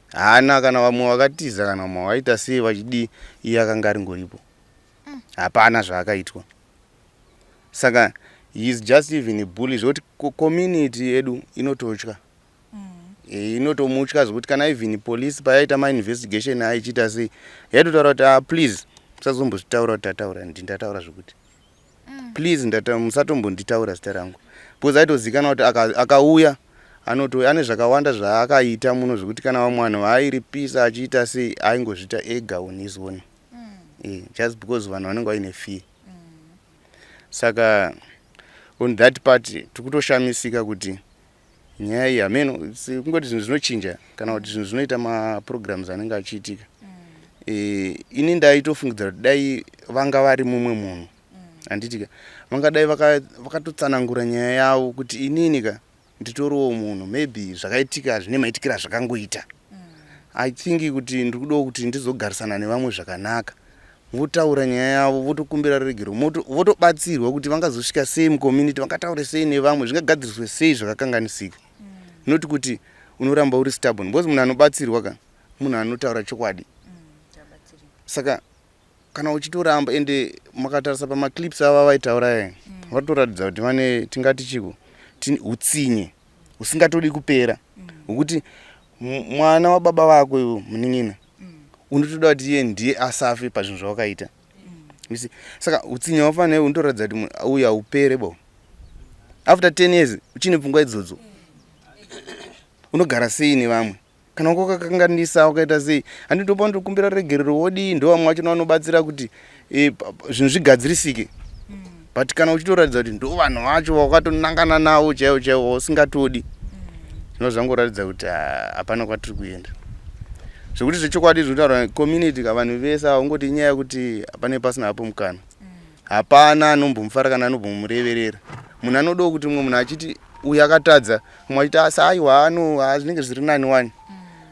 haana kana vamwe vakatiza kana vamwe vaita sei vachidii, iye akanga aringoripo, hapana zvaakaitwa. Saka he is just even a bully, zvekuti community yedu inototya, inotomutya zvokuti kana even police payaita mainvestigation aichita sei yaitotaura kuti please musazombozvitaura kuti tataura, ndataura zvokuti please musatombonditaura zita rangu, because aitozikanwa kuti akauya ane zvakawanda zvaakaita muno, zvokuti kana vamwe vanhu vairipisa achiita sei aingozvita ega on his own, just because vanhu vanenge vaine fear. Saka on that part tikutoshamisika kuti nyaya iyi hameno kungoti zvinhu zvinochinja kana kuti zvinhu zvinoita maprograms anenge achiitika. Ini ndaitofungidzira kuti dai vanga vari mumwe munhu, handitika vangadai vakatotsanangura nyaya yavo kuti ininika nditoriwo munhu, maybe zvakaitika zvine maitikira zvakangoita. I think kuti ndikudawo kuti ndizogarisana nevamwe zvakanaka, votaura nyaya yavo, votokumbira regero, votobatsirwa kuti vangazosvika sei mucommunity, vangataure sei nevamwe, zvingagadziriswe sei zvakakanganisika. Noti kuti unoramba uri stubborn, because munhu anobatsirwa ka munhu anotaura chokwadi. Saka kana uchitoramba, ende makatarisa pamaclips ava vaitaura vatoratidza kuti vane tingati chiko utsinye usingatodi kupera, hwekuti mwana wababa vako iwo munin'ina unotoda kuti iye ndiye asafe pazvinhu zvawakaita. Saka utsinye wafanira unotoratidza kuti uyu haupere bo. After 10 years uchine pfungwa idzodzo unogara sei nevamwe, kana wakakakanganisa wakaita sei, handitopa ndokumbira regerero wodi ndo vamwe vacho vanobatsira kuti zvinhu zvigadzirisike, but kana uchitoratidza kuti ndo vanhu vacho wakatonangana navo chaivo chaivo usingatodi, zvino zvangoratidza kuti hapana kwatiri kuenda. Zvekuti zvechokwadi zvinotaura community ka vanhu vese havangoti inyaya yekuti hapane pasina hapo mukana, hapana anombomufara kana anombomureverera. Munhu anodawo kuti mumwe munhu achiti uyu akatadza, mumwe achiti asa aiwa zvinenge zviri nani wani,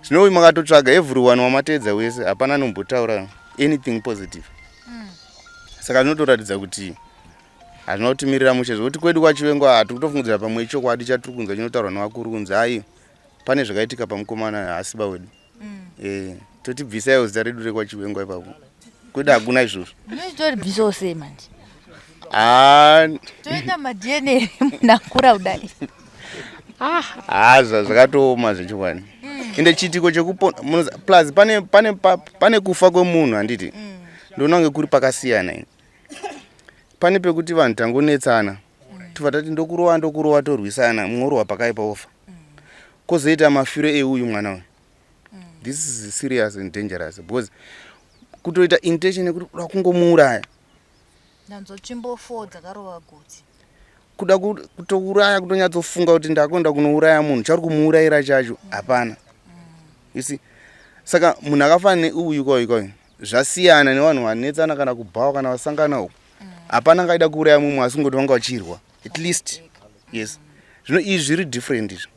zvino uyu makatotsvaga everyone wamateedza wese hapana anombotaura anything positive. Saka zvinotoratidza kuti hazvina kutimirira mushe, zvokuti kwedu kwaChivengo hatikutofungidzira pamwe chokwadi chatiri kunzwa chinotaurwa nevakuru kunzi ai pane zvakaitika pamukomana hasiba wedu, totibvisaiwo zita redu rekwaChivengo ipapo, kwedu hakuna izvozvo. Munotoribvisawo sei manje? Toenda madNA munakura kudai. zvakatooma zvechikwani ende chiitiko chekupona plus pane kufa kwemunhu handiti ndoona kunge kuri pakasiyana pane pekuti vanhu tangonetsana tobva tati ndokurova torwisana mumwe pakaipa ofa kozoita mafiro euyu mwana uyu. This is serious and dangerous because kutoita intention yekuti kuda kungomuuraya ndanzotsvimbo 4 dzakarova gotsi kuda kutouraya kutonyatsofunga kuti ndakonda kunouraya munhu chari kumuurayira chacho hapana. You see, saka munhu akafanira neuyu kwayo zvasiyana nevanhu vanetsana kana kubhawa kana vasangana uku hapana ngaida kuuraya mumwe asi ngoti vanga vachirwa at least. Yes, zvino izvi zviri different izvo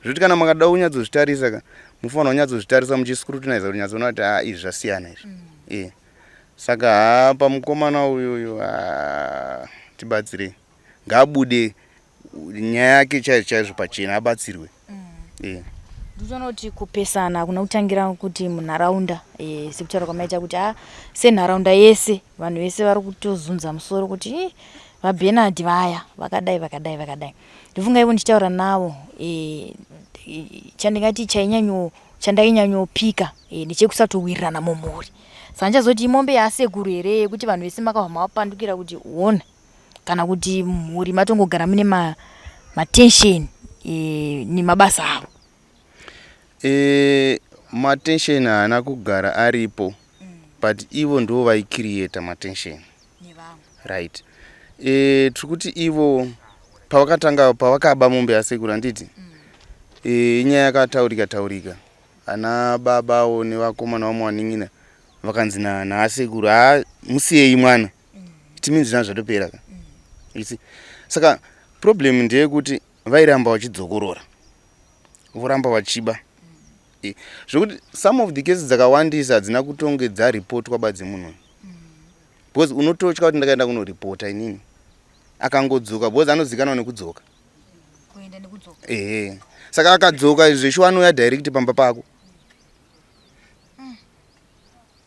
zvokuti kana makada kunyatsozvitarisa ka mufanira kunyatsozvitarisa muchiscrutinize kuti nyatsoona kuti izvi zvasiyana izvi. Saka pamukomana uyuyu tibatsirei ngaabude nyaya yake chaizvo pachena abatsirwe. ndinoona kuti kupesana kuna kutangira kuti munharaunda sekutaura kwamaita kuti senharaunda yese vanhu vese vari kutozunza musoro kuti vaBernard vaya vakadai ndofunga ivo ndichitaura navo chandingati chandainyanyopika ndechekusatowirirana mumhuri saka ndichazoti mombe yasekuru here yekuti vanhu vese makabva mavapandukira kuti uona kana kuti mhuri matongogara mune matension nemabasa avo. Matension haana kugara aripo but ivo ndo vaicreata matension right. Tirikuti ivo pavakaba mombe yasekuru handiti inyaya yakataurika ana babavo nevakomana vamuwaning'ina vakanzi naasekuru musiyei mwana timinzi zvina zvatopera ka. Saka problem ndeyekuti vairamba vachidzokorora voramba vachiba zvokuti some of the cases dzakawandisa hadzina kutonge dzaripotwa badzi munhu because unototya kuti ndakaenda kunoripota inini akangodzoka because anozikanwa nekudzoka saka akadzoka zveshu anouya direct pamba pako.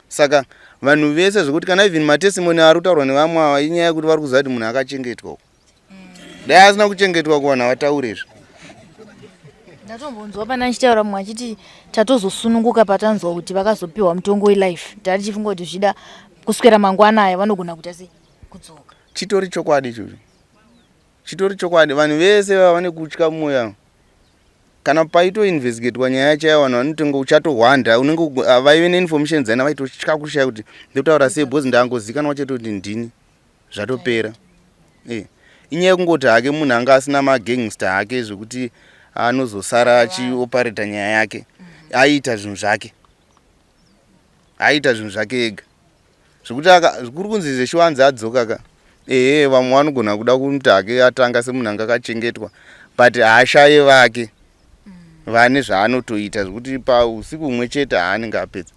Saka vanhu vese zvokuti kana even matestimony ari kutaurwa nevamwe ava inyaya yekuti vari kuziva kuti munhu akachengetwa dai asina kuchengetwa kuvanhu avataurezvo. ndatombonzwa pana ndichitaura mumwe achiti tatozosununguka patanzwa kuti vakazopiwa mutongo welife tatichifunga kuti zvida kuswera mangwana aya vanogona kuita sei kudzoka. Chitori chokwadi ichocho, chitori chokwadi. Vanhu vese vane kutya mumweya kana paitoinvestigatwa nyaya yacho vanhu vanotonga uchatohwanda unenge vaive neinformation dzaina vaitotya kushaya kuti ndokutaura sei bhozi ndangozikanwa chete kuti ndini zvatopera. Inyaya yekungoti hake munhu anga asina magangster hake zvokuti anozosara achioparata nyaya yake aiita zvinhu zvake ega zvokuti zvikuru kunzi zeshiwanzi adzoka ka vamwe vanogona kuda kuti hake atanga semunhu anga akachengetwa but haashaye vake vane zvaanotoita zvokuti pausiku umwe chete haanenge apedza.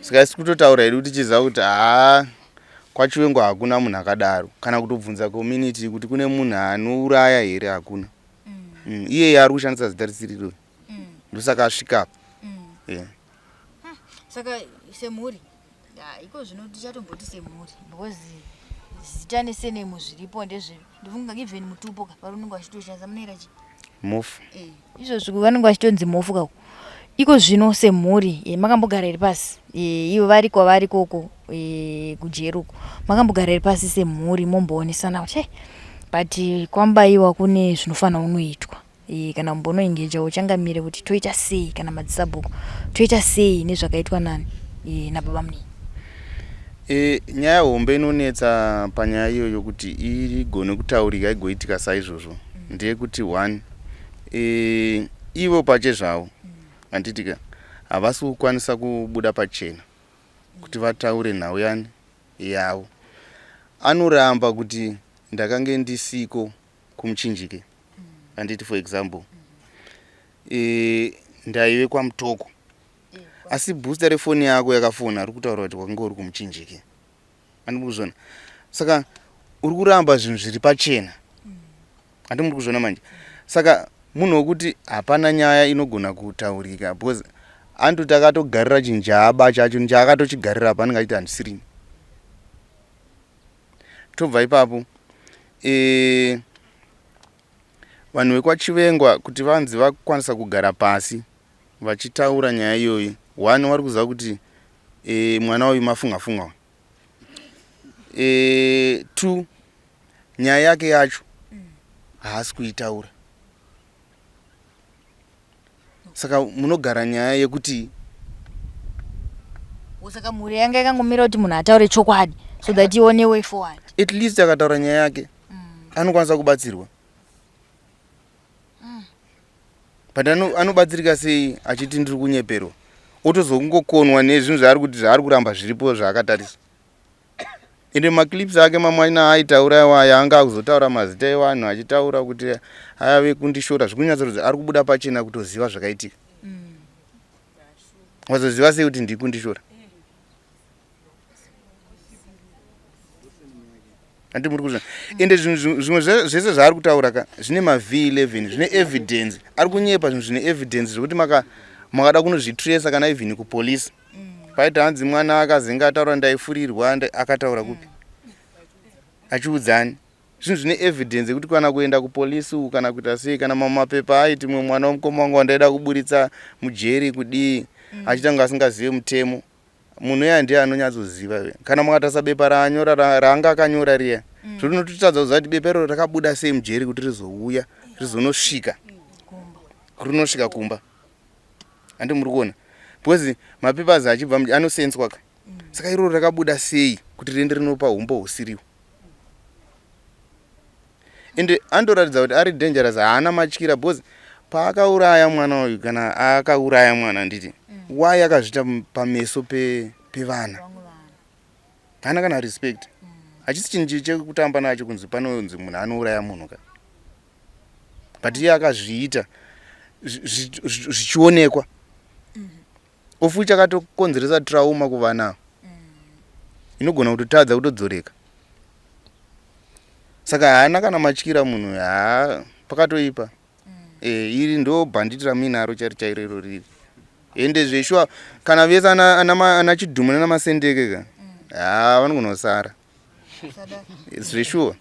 Saka isi kutotaura hedu tichiziva kuti kwachivengo hakuna munhu akadaro kana kutobvunza community kuti kune munhu anouraya here hakuna. Iyeye ari kushandisa zita risiriro ndosaka asvika. Saka semhuri iko zvino tichatomboti semhuri because zita nesenemo zviripo ndezve ndofunga even mutupo paunenge wachitoshandisa munoira chi mofu izvozvo vanenge vachitonzi mofu kako iko zvino semhuri makambogara iri pasi ivo vari kwavari koko kujeruko makambogara iri pasi semhuri momboonesana kuti but kwambaiwa kune zvinofanira unoitwa kana mumbonoengeja uchangamire kuti toita sei kana madzisabhuku toita sei nezvakaitwa nani nababa munini. Nyaya hombe inonetsa panyaya iyo yokuti igone kutaurika igoitika saizvozvo ndeyekuti 1 ivo pache zvavo handitika havasi kukwanisa kubuda pachena kuti vataure nhau yani yavo. Anoramba kuti ndakange ndisiko kumuchinjike handiti for example ndaive kwamutoko asi booster refoni yako yakafona ari kutaura kuti wakange uri kumuchinjike andikuzvona. Saka uri kuramba zvinhu zviri pachena handimuri kuzvona manje. Saka munhu wekuti hapana nyaya inogona kutaurika because andoti akatogarira chinhu chaaba chacho chaakatochigarira apa anenge achiti handisirini. Tobva ipapo vanhu vekwachivengwa kuti vanzi vakwanisa kugara pasi vachitaura nyaya iyoyi. One, vari kuziva kuti mwana uyu mafunga. Two, nyaya yake yacho haasi kuitaura. Saka munogara nyaya yekuti saka mhuri yanga yakangomira kuti munhu ataure chokwadi so that ione way forward. At least akataura nyaya yake anokwanisa kubatsirwa. But anobatsirika sei achiti ndiri kunyeperwa, otozongokonwa nezvinhu zvaari kuti zvaari kuramba zviripo zvaakatarisa. Ende maclips ake mamwana aitaura iwaya anga akuzotaura mazita evanhu achitaura kuti ave kundishora zvikunyatsorodza ari kubuda pachena kutoziva zvakaitika. Wazoziva sei kuti ndiri kundishora? Andi muri kuzva. Ende zvimwe zvese zvaari kutaura zvine maV11 zvine evidence. Ari kunyepa zvinhu zvine evidence zvokuti makada kunozvitrace kana even kupolisi. Paita hanzi mwana akazenga ataura ndaifurirwa akataura kupi? Achiudzani. Zvinhu zvine evidence kuti kana kuenda kupolisi kana kuita sei kana mapepa aiti mwe mwana womukoma wangu wandaida kuburitsa mujeri kudii achitanga asingazive mutemo. Munhu uya ndiye anonyatsoziva. Kana mukatasa bepa raanga akanyora riya zvinototadza kuziva kuti bepa iro rakabuda sei mujeri kuti rizouya rizonosvika kumba. Andi muri kuona. Because mapepers achibva anosenswa. Saka iro rakabuda sei kuti riende rinopa umbo husiriwo. Ende andoratidza kuti ari dangerous, haana matyira because paakauraya mwana uyu kana akauraya mwana nditi why akazvita pameso pevana. Haana kana respect. Hachisi chinhu chekutamba nacho kunzi panonzi munhu anouraya munhu ka. But iye akazviita zvichionekwa. Ofu chakatokonzeresa trauma kuvana. Inogona kutotadza kutodzoreka. Saka haana kana matyira munhu pakatoipa. Iri ndo banditi raminaro chairo riri. Ende zveshwa kana vese ana chidhumu namasendeke vanogonosara. Zveshwa.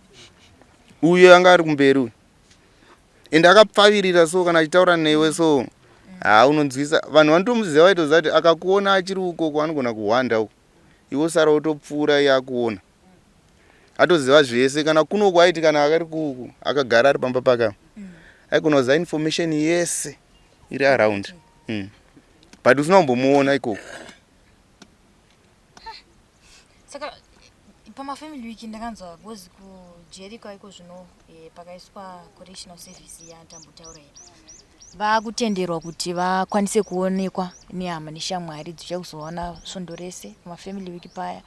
Uyo anga ari kumberi uyu. Ende akapfavirira so kana achitaura newe so unonzwisa vanhu vanotomuziva vaitoziva kuti akakuona achiri ukoko anogona kuhwanda uko. Iwo sara utopfuura yakuona. Atoziva zvese kana kuno kwaiti kana akari kuku akagara ari pamba paka. Aigona kuziva information yese iri around. But usina kumbomuona ikoko. Saka pamafamily week ndakanzwa because kujeri kwaiko zvino pakaiswa correctional service yatambotaura vakutenderwa kuti vakwanise kuonekwa nehama neshamwari dzichakuzoona svondo rese pamafamily week paya.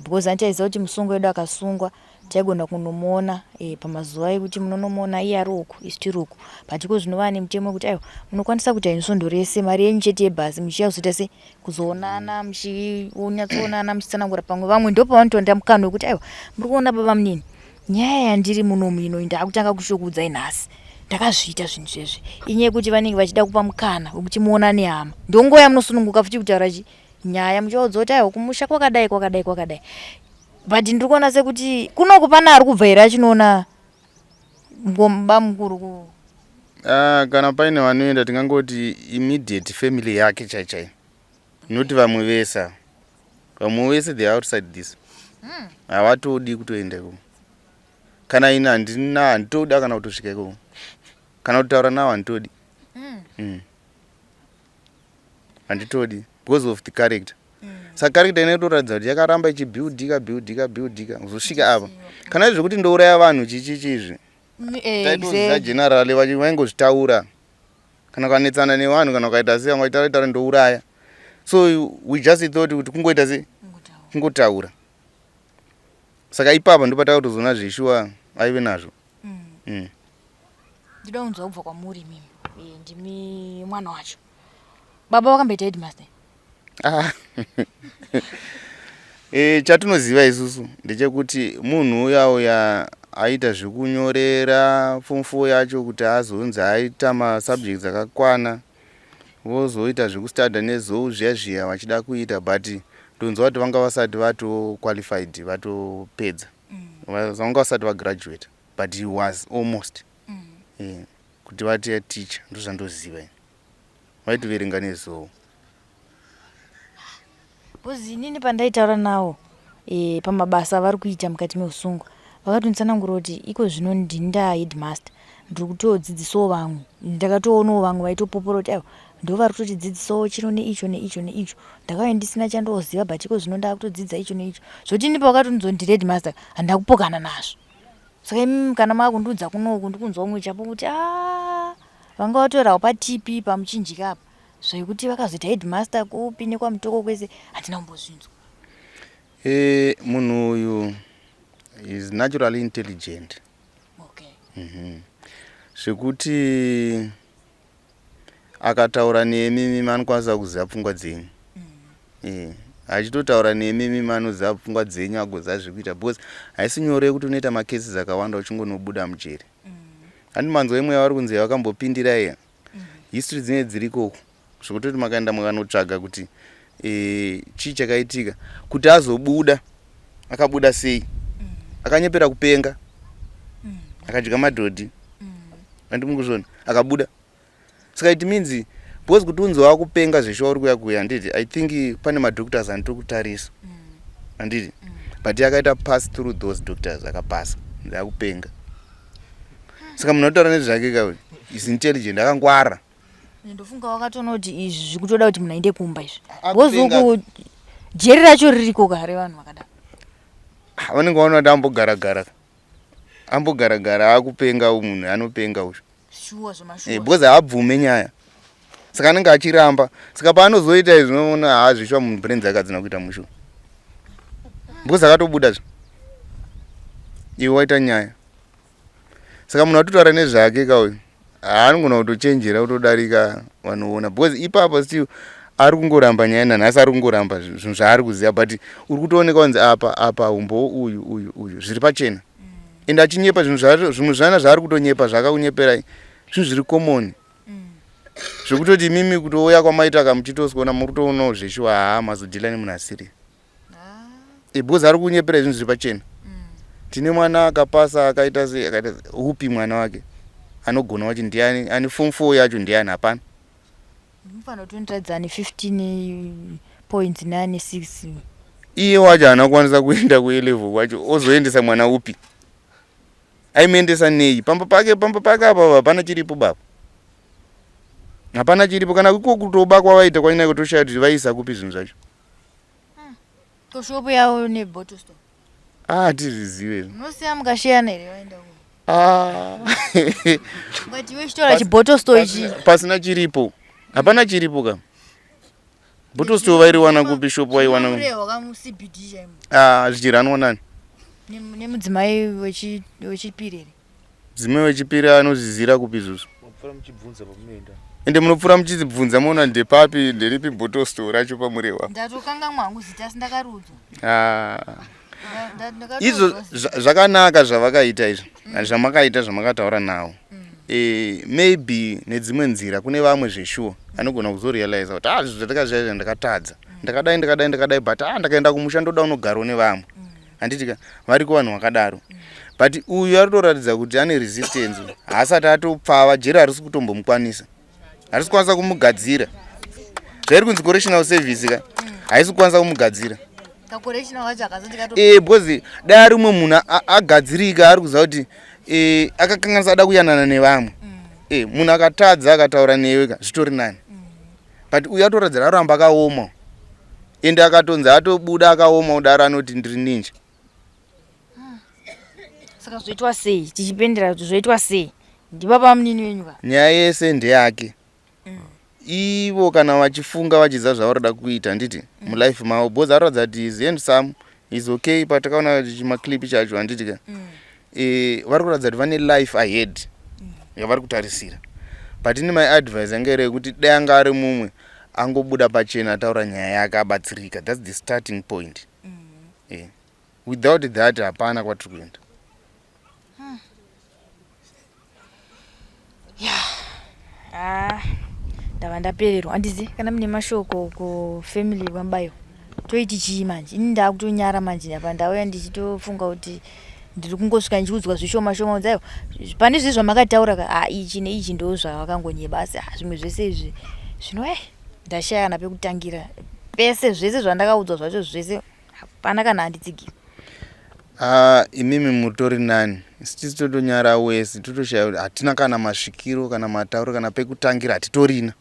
Because antiaiziva kuti musungo wedu akasungwa taigona kunomuona pamazuva ekuti munonomuona iye ari uku isu tiri uku. But ko zvinova nemutemo wekuti aiwa munokwanisa kuita inu svondo rese mari yenyu chete yebhasi muchiya kuzoita se kuzoonana muchionyatsoonana muchitsanangura pamwe. Vamwe ndo pavanotonda mukana wekuti aiwa muri kuona baba munini nyaya yandiri munomu ino ndakutanga kushokudzai nhasi ndakazviita zvinhu zvezvi. Inyaya yekuti vanenge vachida kupa mukana wekuti muona nehama ndongo yamunosununguka futi kutaura nyaya muchaudza kuti aiwa kumusha kwakadai. But ndiri kuona sekuti kuno kupana ari kubva here achinoona ngomba mukuru kana paine vanoenda tingangoti immediate family yake chaichai. Noti vamwe vese they are outside this. Havatodi kutoendeko. Kana ina handitoda kana kutosvikeko. Kana kutaura navo handitodi. Handitodi because of the character. Saka character inotoratidza kuti yakaramba ichibuildika kuzosvika apa. Kana izvo kuti ndouraya vanhu chichizvi. Taitoziva generally vaingozvitaura. Kana kanetsana nevanhu kana ukaita sei vamwe vaitaura ndouraya. So we just thought kuti kungoita sei kungotaura. Saka ipapa ndo patakazoona zveshua aive nazvo. Ndinoda kunzwa kubva kwamuri mimi. Ndimi mwana wacho. Baba wakamboita headmaster. Chatinoziva isusu ndechekuti munhu uya aita zvekunyorera form 4 yacho kuti azonzi aita masubjects akakwana. Vozoita zvekustadha nezou zviya vachida kuita but ndonzwa kuti vanga vasati vato qualified vatopedza. vanga vasati vagraduate but he was almost kuti vati teacher ndozvandoziva ini vaitoverenga nezuvo. Bozi inini pandaitaura nawo pamabasa avari kuita mukati meusungwa vakatonditsanangura kuti iko zvino ndinda headmaster ndiri kutodzidzisawo vamwe. Ndakatoonawo vamwe vaitopopora kuti aiwa ndo vari kutotidzidzisawo chino neicho neicho neicho. Ndakauya ndisina chandoziva but iko zvino ndakutodzidza icho neicho. Zvoti ndipo vakatonzondiri headmaster handina kupokana nazvo. Saka imi kana makundiudza kunoku ndikunzwa umwe chapo kuti vanga vatorawo patipi pamuchinjika apa zvekuti vakazoita headmaster kupi nekwamutoko kwese handina kumbozvinzwa. Munhu uyu is naturally intelligent. Zvekuti akataura nemi anokwanisa kuziva pfungwa dzenyu. Achitotaura nemi anoziva pfungwa dzenyu agoziva zvekuita because haisi nyore kuti unoita macases akawanda uchingonobuda mujeri. Handi manzwa imwe yavari kunzi vakambopindira iya history dzine dzirikoko zvekutoti makaenda mukanotsvaga kuti chii chakaitika kuti azobuda akabuda sei, akanyepera kupenga, akadya madhodhi, andimukuzvona akabuda. Saka it means because kuti unzi wakupenga zvesho uri kuya handiti I think pane madoctors anotiri kutarisa handiti but akaita pass through those doctors akapasa ndakupenga. Saka munhu anotaura nezvake kawe is intelligent akangwara. Ndofunga wakatoona kuti izvi zvikutoda kuti munhu aende kumba izvi bozuku jeri racho ririko kare vanhu vakadaro vanenge vaona kuti ambogaragara akupenga munhu anopenga uyu shuwa zvemashuwa because haabvume nyaya saka anenge achiramba. Saka paanozoita izvi unoona zvishwa munhu brain dzake hadzina kuita mushuwa because akatobuda zve iwe waita nyaya. Saka munhu atotaura nezvake kauyu haanogona kutochenjera kutodarika vanoona because ipapo still ari kungoramba nyaya nanhasi ari kungoramba zvinhu zvaari kuziva but uri kutooneka kunzi apa umbo uyu zviri pachena ende achinyepa zvimwe zvana zvaari kutonyepa zvakakunyeperai zvinhu zviri common zvekutoti mimi kutouya kwamaita kamuchitosikuona muri kutoonawo zveshuwa mazodhila nemunhu asiri because ari kunyeperai zvinhu zviri pachena. Tine mwana akapasa akaita upi mwana wake anogona kuti ndiani ani form 4 yacho ndiani hapana. Mufana kutondiradza ni 15.96 iye wacho haana kwanisa kuenda ku11 kwacho ozoendesa mwana upi aimuendesa nei pamba pake apa hapana chiripo baba hapana chiripo kana iko kutoba kwavaita kwanyanya kutoshaya kuti vaisa kupi zvinhu zvacho toshopu yawo nebottle store tizvizive munosiya mukashiyana here vaenda but iwe chitora chibottle store ichi pasina chiripo hapana chiripo kam bottle store vairiwana kupi shopu vaiwana zvichiranwa nani nemudzimai wechipiri dzimai wechipiri anozvizira kupi izvozvo ende munopfura muchizibvunza moona ndepapi nderipi bottle store racho pamurewa ndatokanga mwangu zita asi ndakarudzwa izvo zvakanaka zvavakaita izvo zvamakaita zvamakataura nawo maybe nedzimwe nzira kune vamwe zveshuwa anogona kuzorealize kuti zvinhu zvatakazvaizva ndakatadza ndakadai but ndakaenda kumusha ndoda unogarawo nevamwe handitika variko vanhu vakadaro but uyu aritoratidza kuti ane resistance haasati atopfava jeri harisi kutombomukwanisa harisi kukwanisa kumugadzira zvairi kunzi correctional service ka haisi kukwanisa kumugadzira because dai ari umwe munhu agadzirika ari kuziva kuti akakanganisa ada kuyanana nevamwe munhu akatadza akataura newe ka zvitori nani but uyu atoradzira aramba akaoma ende akatonzi atobuda akaoma kudaro anoti ndiri ninja. Saka zvoitwa sei tichipendera kuti zvoitwa sei ndipapa munini wenyu ka nyaya yese ndeyake ivo kana vachifunga vachiziva zvavarida kuita nditi mulife mavo because aratidza kuti is handsome is okay patakaona chimaclip chacho handiti ka vari kuratidza kuti vane life ahead yavari kutarisira but ine my advice yange rekuti dai anga ari mumwe angobuda pachena ataura nyaya yake abatsirika that's the starting point without that hapana kwatiri kuenda. ndava ndapererwa handizi kana mune mashoko kufamily kwambayo toiti chii manje ini ndakutonyara manje apa ndauya ndichitofunga kuti ndiri kungosvika ndichiudzwa zvishoma shoma udzayo pane zvi zvamakataura ichi neichi ndo zvakangonyeba asi zvimwe zvese izvi zvino ndashaya napekutangira pese zvese zvandakaudzwa zvacho zvese hapana kana handitsigira. Imimi mutori nani sitisi totonyara wese totoshaya hatina kana masvikiro kana matauro kana pekutangira hatitorina.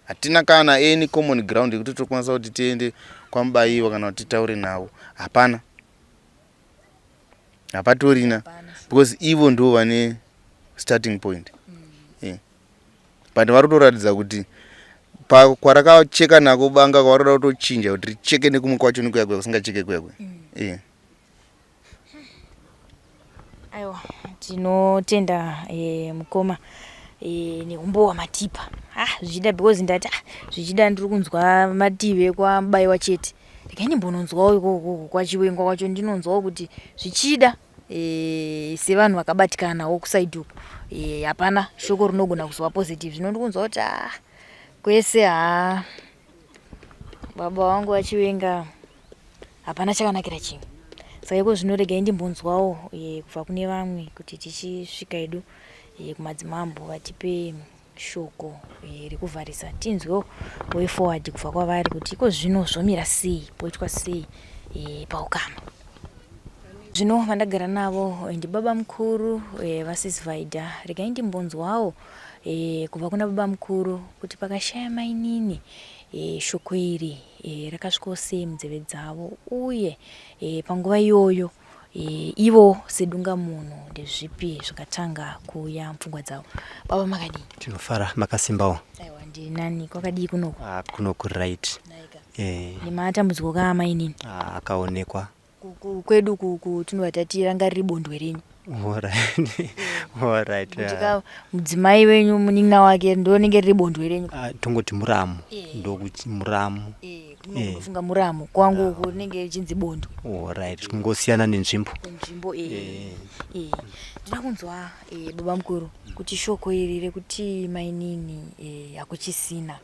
Hatina kana any common ground yekuti tokwanisa kuti tiende kwaMubaiwa kana kuti titaure navo hapana. Hapatorina because ivo ndo vane starting point. But vari kutoratidza kuti kwarakacheka nako banga kwaroda kutochinja kuti richeke nekumwe kwacho nekuyakwe kusingacheke kuyakwe. Aiwa tinotenda mukoma neumbo wamatipa zvichida because ndati zvichida ndiri kunzwa mative kwaMubaiwa chete regai ndimbononzwawo ikoko kwaChiwenga kwacho ndinonzwawo kuti zvichida sevanhu vakabatikanawo kusaidi uku hapana shoko rinogona kuzova positive zvino ndikunzwa kuti kwese baba wangu vaChiwenga hapana chakanakira chimwe saka iko zvino regai ndimbonzwawo kubva kune vamwe kuti tichisvika edu kumadzimambo vatipe shoko rekuvharisa tinzwewo way forward kubva kwavari kuti iko zvino zvomira sei poitwa sei paukama. Zvino vandagara navo ndibaba mukuru vasisi Vaida regai ndimbonzwawo kubva kuna baba mukuru kuti pakashaya mainini shoko iri rakasvikawo sei munzeve dzavo uye panguva iyoyo ivo sedunga munhu ndezvipi zvakatanga kuuya mupfungwa dzavo. Baba makadii? Tinofara makasimbawo. Aiwa ndinani kwakadii kunoku? Kunoku right. Nematambudziko kaamainini? Akaonekwa. Kwedu kutinobata tirangariri bondwe renyu. Alright. Kutika mudzimai wenyu munin'ina wake ndonenge riri bondwe renyu. Tongoti muramu. Ndokuti muramu. Kufunga muramu kwangu kunenge chinzi bondwe. Alright. Kungosiyana nenzvimbo. Nzvimbo ndinoda kunzwa baba mukuru kuti shoko iri rekuti mainini hakuchisina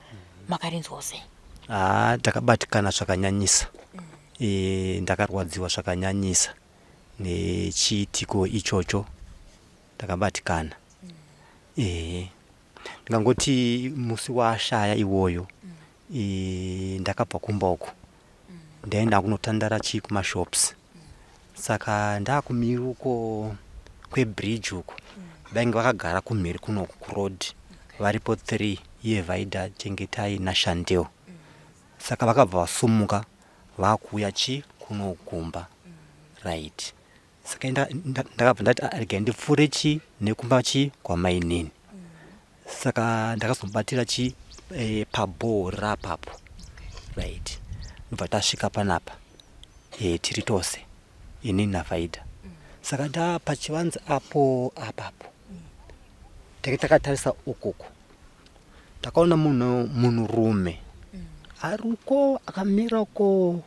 makarinzwawo sei? Takabatikana zvakanyanyisa. Ndakarwadziwa zvakanyanyisa nechiitiko ichocho takabatikana. Ndingangoti musi washaya iwoyo ndakabva kumba uko ndaenda kunotandara kumashops saka ndakumira uko kwebridge uko vainge vakagara kumhiri kunoku kuroad varipo 3 yeVaida Chengetai naShandeo saka vakabva vasumuka vakuya kunogumba right saka ndakabva ndati regai ndipfuure nekumba kwamainini saka ndakazobatira pabhora apapo right ndobva tasvika panapa tiri tose inini naVaida saka ndapachivanze apapo takatarisa ukoko takaona munhurume ari uko akamira uko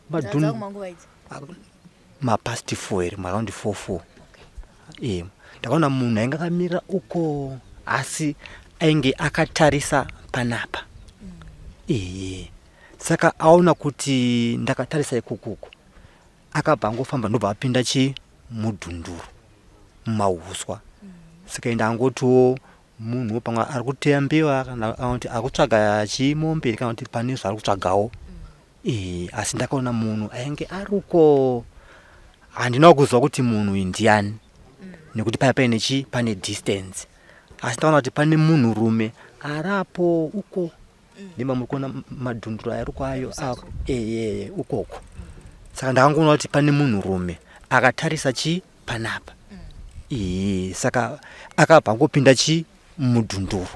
mapast 4 maraundi 4 ndakaona munhu ainge akamira uko asi ainge akatarisa panapa saka aona kuti ndakatarisa ikukuku akabva angofamba ndobva apinda mudhunduru mumauswa saka ndangotiwo munhu pamwe ari kuteya mbewa kana kuti ari kutsvaga chimombe kana kuti pane zvaari kutsvagawo asi ndakaona munhu ainge ari uko handina kuzwa kuti munhu indiani nekuti pane distance asi ndaona kuti pane munhurume arapo uko ndima muri kuona madhunduru ari kwayo ukoko saka ndakangoona kuti pane munhurume akatarisa panapa saka akabva angopinda mudhunduru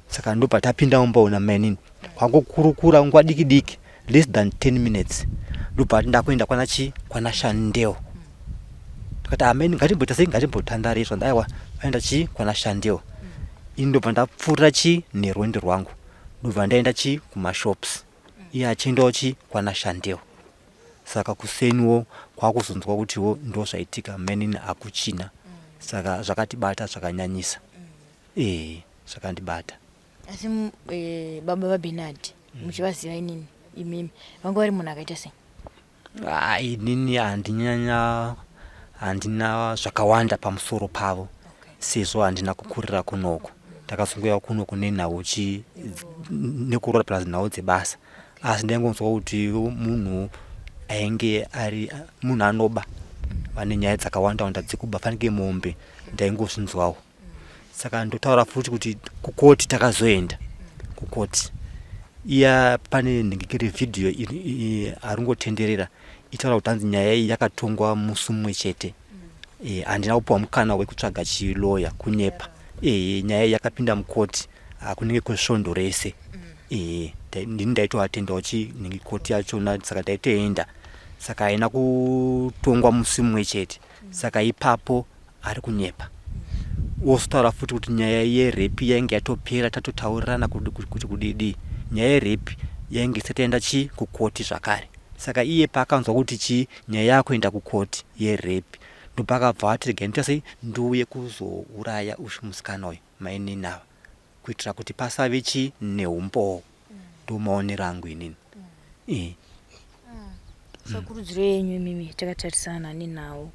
saka ndobva tapinda mumbaona mainini kwangokurukura nguva diki diki less than 10 minutes ndobva ndakuenda kwanaShandeo takati amaini ngatimboita sei ngatimbotandarizva ndaiwa vaenda kwanaShandeo ini ndobva ndapfuura nerwendo rwangu ndobva ndaenda kumashops iye achiendawo kwanaShandeo saka kuseniwo kwakuzonzwa kutiwo ndo zvaitika mainini akuchina saka zvakatibata zvakanyanyisa zvakandibata. Asi baba vaBernard muchivaziva inini imimi vanga vari munhu akaita sei? Inini handina zvakawanda pamusoro pavo sezvo handina kukurira kunoko ndakazongoya kunoko nenhau nekurora plus nhau dzebasa asi ndaingonzwa kuti munhu ainge ari munhu anoba vane nyaya dzakawanda dzekuba fanike mombe ndaingozvinzwawo saka ndotaura futi kuti kukoti takazoenda kukoti iya pane ndingikiri vhidhiyo aringotenderera itaura kuti hanzi nyaya iyi yakatongwa musi mumwe chete handina kupiwa mukana wekutsvaga chiloya kunyepa nyaya iyi yakapinda mukoti kunenge kwesvondo rese ndini ndaitoatendawo koti yachona saka ndaitoenda saka haina kutongwa musi mumwe chete saka ipapo ari kunyepa wozotaura futi kuti nyaya yerepi yainge yatopera tatotaurirana kuti kudidi nyaya yerepi yainge isati yaenda kukoti zvakare saka iye paakanzwa kuti nyaya yako enda kukoti yerepi ndopakabva ati regai nditasei ndiuye kuzouraya musikana uyu maini nava kuitira kuti pasave neumbowo ndomaonero angu inini sakurudziro yenyu mimi takatarisana nenawo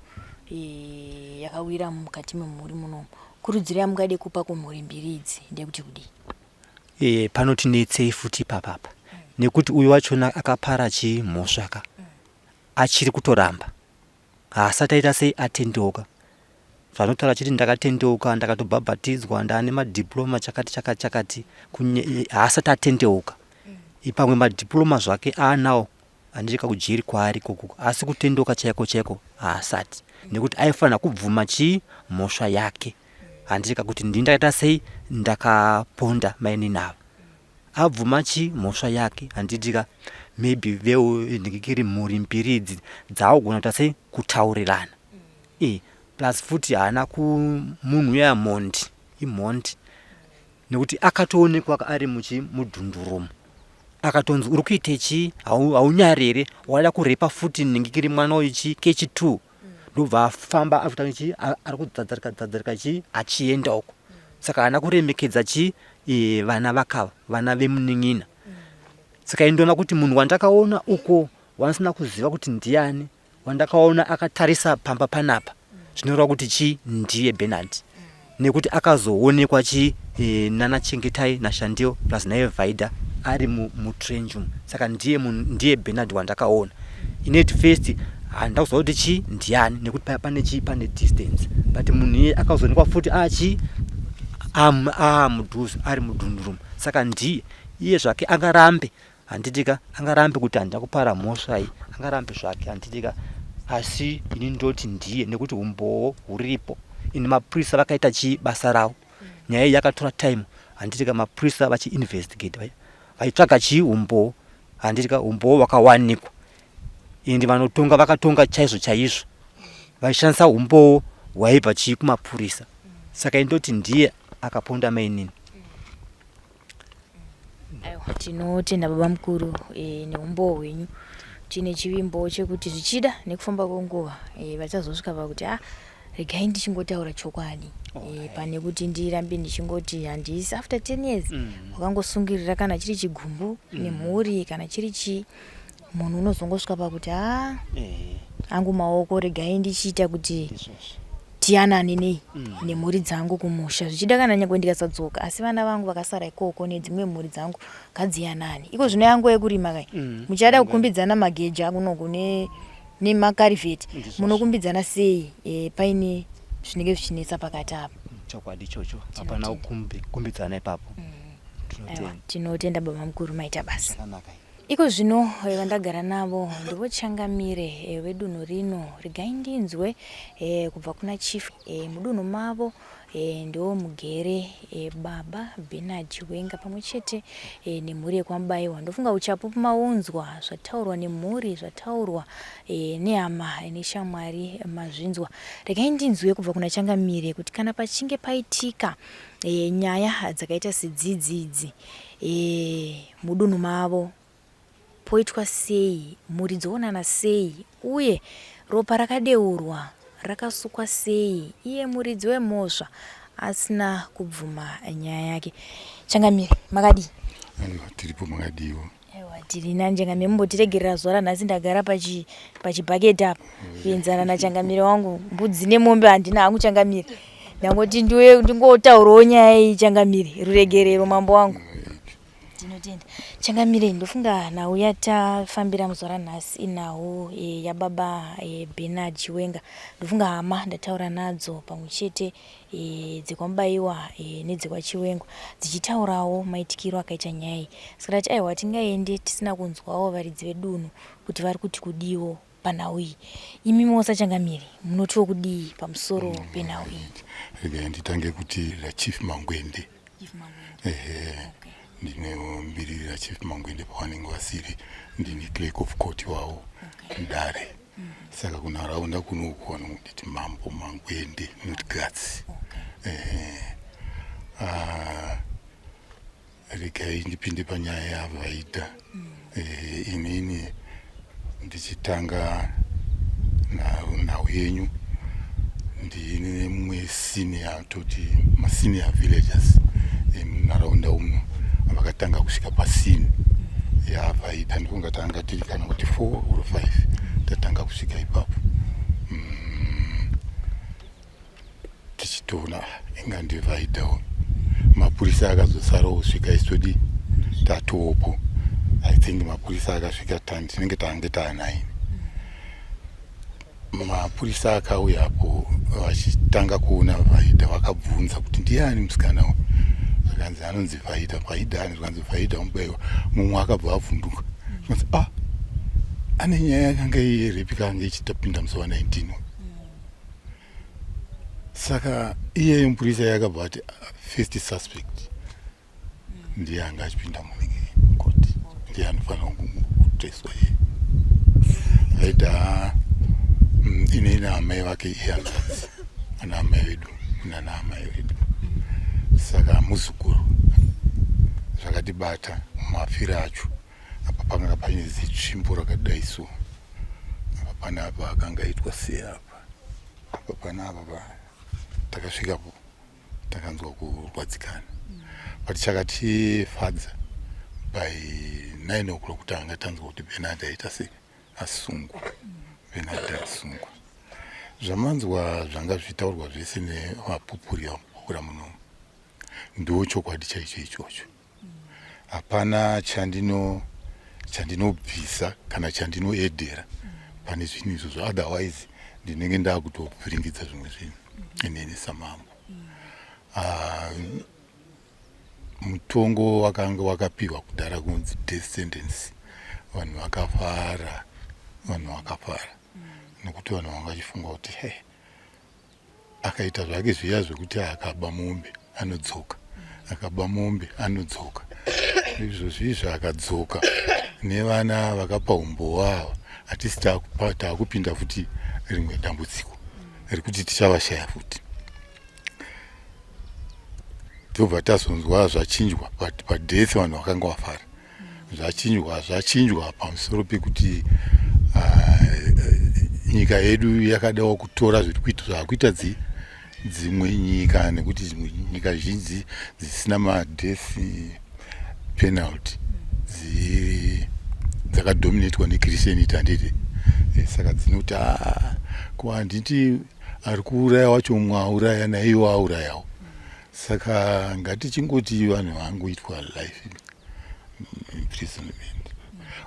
yakawira mukati memhuri munomu kurudziro yamungade kupa kumhuri mbiri idzi ndekuti kudii panoti netsei futi papapa nekuti uyu wachona akapara mhosvaka achiri kutoramba haasati aita sei atendeuka zvanotaura chiti ndakatendeuka ndakatobhabhatidzwa ndaane madhiploma chakati haasati atendeuka pamwe madhiploma zvake aanawo handisvika kujeri kwaari kokoko asi kutendeuka chaiko haasati nekuti aifanira kubvuma mhosva yake handisvika kuti ndini ndakaita sei ndakaponda maini nava abvuma mhosva yake handitika maybe veo ndingikiri mhuri mbiri idzi dzaagona kuita sei kutaurirana plus futi haana munhu uya imhondi nekuti akatoonekwa ari mudhundurumu akatonzi uri kuite haunyarere wada kurepa futi ndingikiri mwana uyu kechi2 ndobva afamba ari kudzadzarika achienda uko saka haana kuremekedza vana vakava vana vemunin'ina saka indoona kuti munhu wandakaona uko wansina kuziva kuti ndiani wandakaona akatarisa pamba panapa zvinoreva kuti ndiye Bernard nekuti akazoonekwa nana Chengetai naShandiyo plus naye Vaida ari mutrenjum saka ndiye Bernard wandakaona ineti first handida kuziva kuti ndiani nekuti pane distance but munhu iye akazoonekwa futi mudhuze ari mudhundurumu saka ndiye iye zvake angarambe handitika angarambe kuti handida kupara mhosva iyi angarambe zvake handitika asi ini ndoti ndiye nekuti umbowo huripo ini mapurisa vakaita basa ravo nyaya iyi yakatora time handitika mapurisa vachiinvestigate vaitsvaga umbowo handitika umbowo wakawanikwa ende vanotonga vakatonga chaizvo vaishandisa umbowo hwaibva kumapurisa saka indoti ndiye akaponda mainini. Tinotenda baba mukuru neumbowo hwenyu tine chivimbo chekuti zvichida nekufamba kwenguva vachazosvika pakuti regai ndichingotaura chokwadi pane kuti ndirambe ndichingoti handisi after 10 years wakangosungirira kana chiri chigumbu nemhuri kana chiri munhu unozongosvika pakuti angu maoko regai ndichiita kuti tiyanane nei nemhuri dzangu kumusha zvichida kana nyangwe ndikasadzoka asi vana vangu vakasara ikoko nedzimwe mhuri dzangu ngadziyanane iko zvino yangu yekurima kai muchada kukumbidzana mageja kunoko nemakarivheti munokumbidzana sei paine zvinenge zvichinetsa pakati apa chokwadi ichocho hapana kukumbidzana ipapo. Tinotenda baba mukuru maita basa iko zvino vandagara navo ndivochangamire vedunhu rino regai ndinzwe kubva kuna chief mudunhu mavo ndo mugere baba Bernard Chiwenga pamwe chete nemhuri yekwamubaiwa ndofunga uchapupu maunzwa zvataurwa nemhuri zvataurwa nehama neshamwari mazvinzwa regai ndinzwe kubva kuna changamire kuti kana pachinge paitika nyaya dzakaita sedzidzidzi mudunhu mavo poitwa sei mhuri dzoonana sei uye ropa rakadeurwa rakasukwa sei iye muridzi wemhosva asina kubvuma nyaya yake. Changamire makadi tiripo makadiwo tiri nanjengamire mumbotiregerera zuva ranhasi ndagara pachibhaketi apa kuenzana nachangamire wangu mbudzi nemombe handina hangu changamire ndangoti ndingotaurawo nyaya iyi changamire ruregerero mambo wangu ndinotenda changamire ndofunga nhau yatafambira muzuva ranhasi inhau yababa Bernard Chiwenga ndofunga hama ndataura nadzo pamwe chete dzekwamubayiwa nedzekwaChiwenga dzichitaurawo maitikiro akaita nyaya iyi saka tati aiwa tingaende tisina kunzwawo varidzi vedunhu kuti vari kuti kudiwo panhau iyi imi mosachangamire munotiwo kudii pamusoro penhau iyi rega nditange kuti raChief Mangwende ndinomiririra Chief Mangwende pavanenge vasiri ndini clerk of court wavo Ndare saka kunharaunda kunoku vanongoti Mambo Mangwende not Guts regai ndipinde panyaya yavaida inini ndichitanga nhau yenyu ndine mumwe senior toti masenior villagers emunharaunda uno vakatanga kusvika pasini yavaida ndikunga tanga tiri kana kuti 4 or 5 tatanga kusvika ipapo tichitoona inga ndivaidawo mapurisa akazosarawo kusvika isodi tatopo I think mapurisa akasvika 10 tinenge tange taanaini mapurisa akauyapo vachitanga kuona vaida vakabvunza kuti ndiani musikana zvakanzi anonzi vaida ani zvakanzi vaida mubayiwa mumwe akabva avhunduka zvakanzi ane nyaya yakanga iyerepi kanga ichitapinda musi wa 19 saka iyeyo mupurisa yakabva ati first suspect ndiye anga achipinda mukoti ndiye anofanira kuteswa iye vaida ine amai vake iyanzadzi ana amai vedu nana amai vedu saka muzukuru zvakatibata mumafiri acho apa panga paine zitsvimbo rakadai so apa panapa akanga aitwa sei apa panapa takasvikapo takanzwa kurwadzikana but chakatifadza by 9 o'clock kutanga tanzwa kuti Bernard aita sei asungwa Bernard asungwa zvamanzwa zvanga zvitaurwa zvese nevapupuri vamukura munomu ndo chokwadi chaicho ichocho hapana chandinobvisa kana chandinoedhera pane zvinhu izvozvo otherwise ndinenge ndakutobviringidza zvimwe zvinhu inini samambo mutongo wakanga wakapiwa kudhara kunzi death sentence vanhu vakafara nekuti vanhu vanga vachifunga kuti akaita zvake zviya zvekuti akaba mombe anodzoka izvozvo izvo akadzoka nevana vakapa umboo ava hatisi taakupinda futi rimwe dambudziko rekuti tichavashaya futi tobva tazonzwa zvachinjwa padeath vanhu vakanga vafara zvachinjwa pamusoro pekuti nyika yedu yakadawo kutora zvaakuita dzimwe nyika nekuti dzimwe nyika zhinji dzisina madeath penalty dzakadominatwa nechrestianity handiti saka dzinoti kuhanditi ari kuuraya wacho mumwe auraya naiwo aurayawo saka ngatichingoti vanhu vangoitwa life imprisonment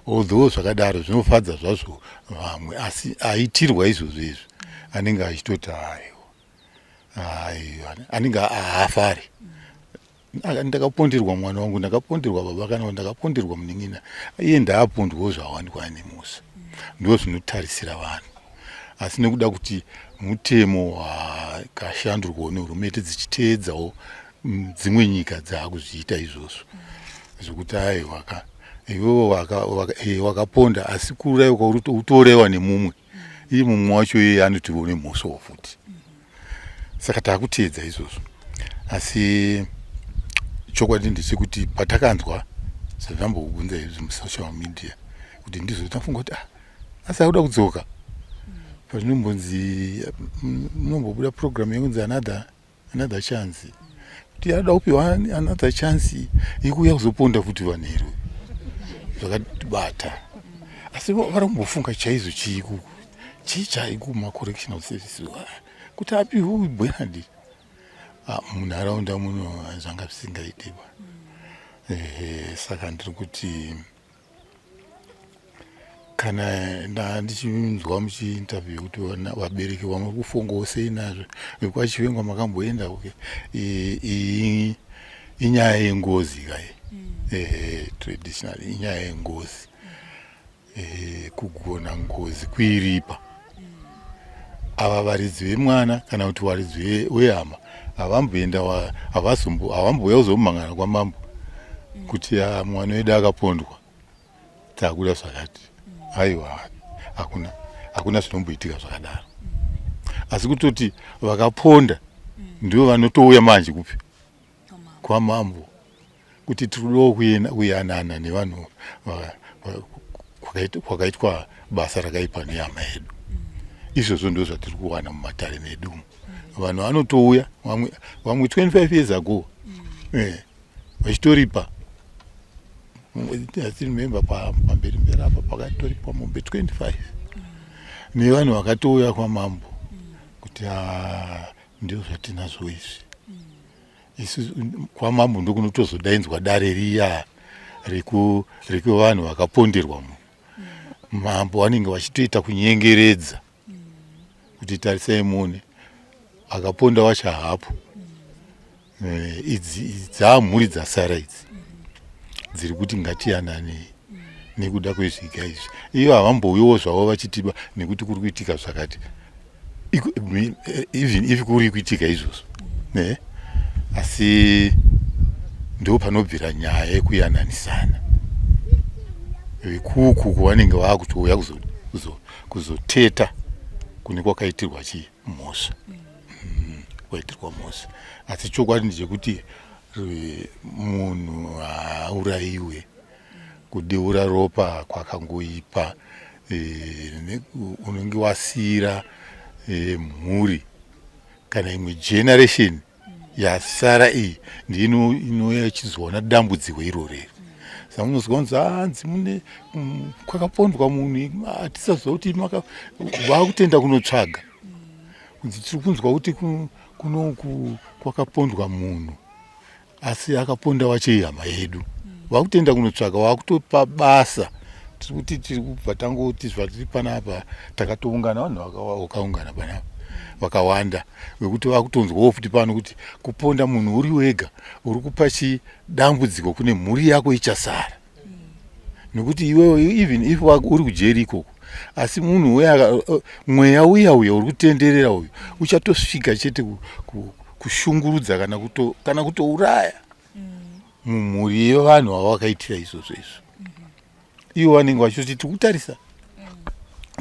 although zvakadaro zvinofadza zvazvo vamwe asi aitirwa izvozvo izvo anenge achitoti anenge haafari ndakaponderwa mwana wangu ndakaponderwa baba kana ndakaponderwa munin'ina iye ndaapondwawo zvawanikwa nemusa ndo zvinotarisira vanhu asi nekuda kuti mutemo wakashandurwawo nehurumende dzichiteedzawo dzimwe nyika dzaakuzviita izvozvo zvokuti iwewo wakaponda asi kuuraiwa utouraiwa nemumwe iye mumwe wacho iye anotiwo nemhosowo futi saka taakuteedza izvozvo asi chokwadi ndechekuti patakanzwa zvavambobvunza izvi musocial media kuti ndizvo tafunga kuti asi akuda kudzoka pazvinombonzi munombobuda program yekunzi another chance kuti ada kupiwa another chance ikuuya kuzoponda futi vanheru zvakatibata asi vari kumbofunga chaizvo chiikuku chii chaiku macorrectional services kuti apiwe ubwena ndi munharaunda muno zvanga zvisingaitiwa. Saka ndiri kuti kana ndichinzwa muchiinterview kuti vabereki vamwe kufungawo sei nazvo vekwaChivengwa makamboenda inyaya yengozi kai traditional inyaya yengozi kugona ngozi kuiripa ava varidzi vemwana kana kuti varidzi wehama havamboenda havambouya kuzomumangana kwamambo kuti mwana wedu akapondwa takuda zvakati aiwa hakuna zvinomboitika zvakadaro asi kutoti vakaponda ndivo vanotouya manje kupi kwamambo kuti tiridawo kuyanana nevanhu kwakaitwa basa rakaipa nehama yedu. Izvozvo ndo zvatiri kuwana mumatare medu. Vanhu vanotouya vamwe 25 years ago vachitoripa remember pamberi apa pakatoripa mombe 25 nevanhu vakatouya kwamambo kuti ndio zvatinazvo izvi. Isi kwamambo ndokunotozodaidzwa dare riya rekuvanhu vakaponderwa mambo vanenge vachitoita kunyengeredza kuti tarisai muone akaponda wacha hapo dzamhuri dzasara idzi dziri kuti ngatiyanane nekuda kwezviga izvi. Iyo havambouyawo zvavo vachitiba nekuti kuri kuitika zvakati even if kuri kuitika izvozvo asi ndo panobvira nyaya yekuyananisana vekuku vanenge vakutouya kuzoteta kune kwakaitirwa mhosva kwaitirwa mhosva. Asi chokwadi ndechekuti munhu haurayiwe kudeura ropa kwakangoipa unenge wasira mhuri kana imwe generation yasara iyi ndiyo inouya ichizoona dambudziko irorero. Saka unozwa kunzi hanzi mune kwakapondwa munhu hatisaziva kuti vakutenda kunotsvaga kunzi tiri kunzwa kuti kunoku kwakapondwa munhu asi akaponda wachehama yedu vakutenda kunotsvaga vakutopa basa tiri kuti tiri kubva tangoti zvatiri panapa takatoungana vanhu vakaungana panapa vakawanda vekuti vakutonzwawo futi pano kuti kuponda munhu uri wega uri kupa dambudziko kune mhuri yako ichasara nekuti iwewe even if uri kujeri ikoko asi munhu mweya uya uri kutenderera uyu uchatosvika chete kushungurudza kana kutouraya mumhuri yevanhu vavakaitira izvozvo izvo. Ivo vanenge vachiti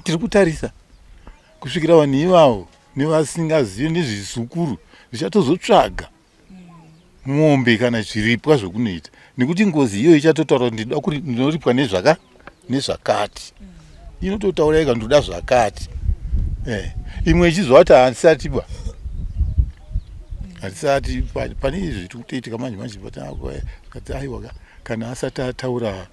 tiri kutarisa kusvikira vanhu ivavo nevasingazivi nezvezukuru zvichatozotsvaga mombe kana zviripwa zvokunoita nekuti ngozi iyo ichatotaura kuti ndinoripwa nezvakati inototaura ika ndoda zvakati imwe ichizovati handisatiba hatisati pane izvi zviri kutoitika manje kati aiwa kana asati ataura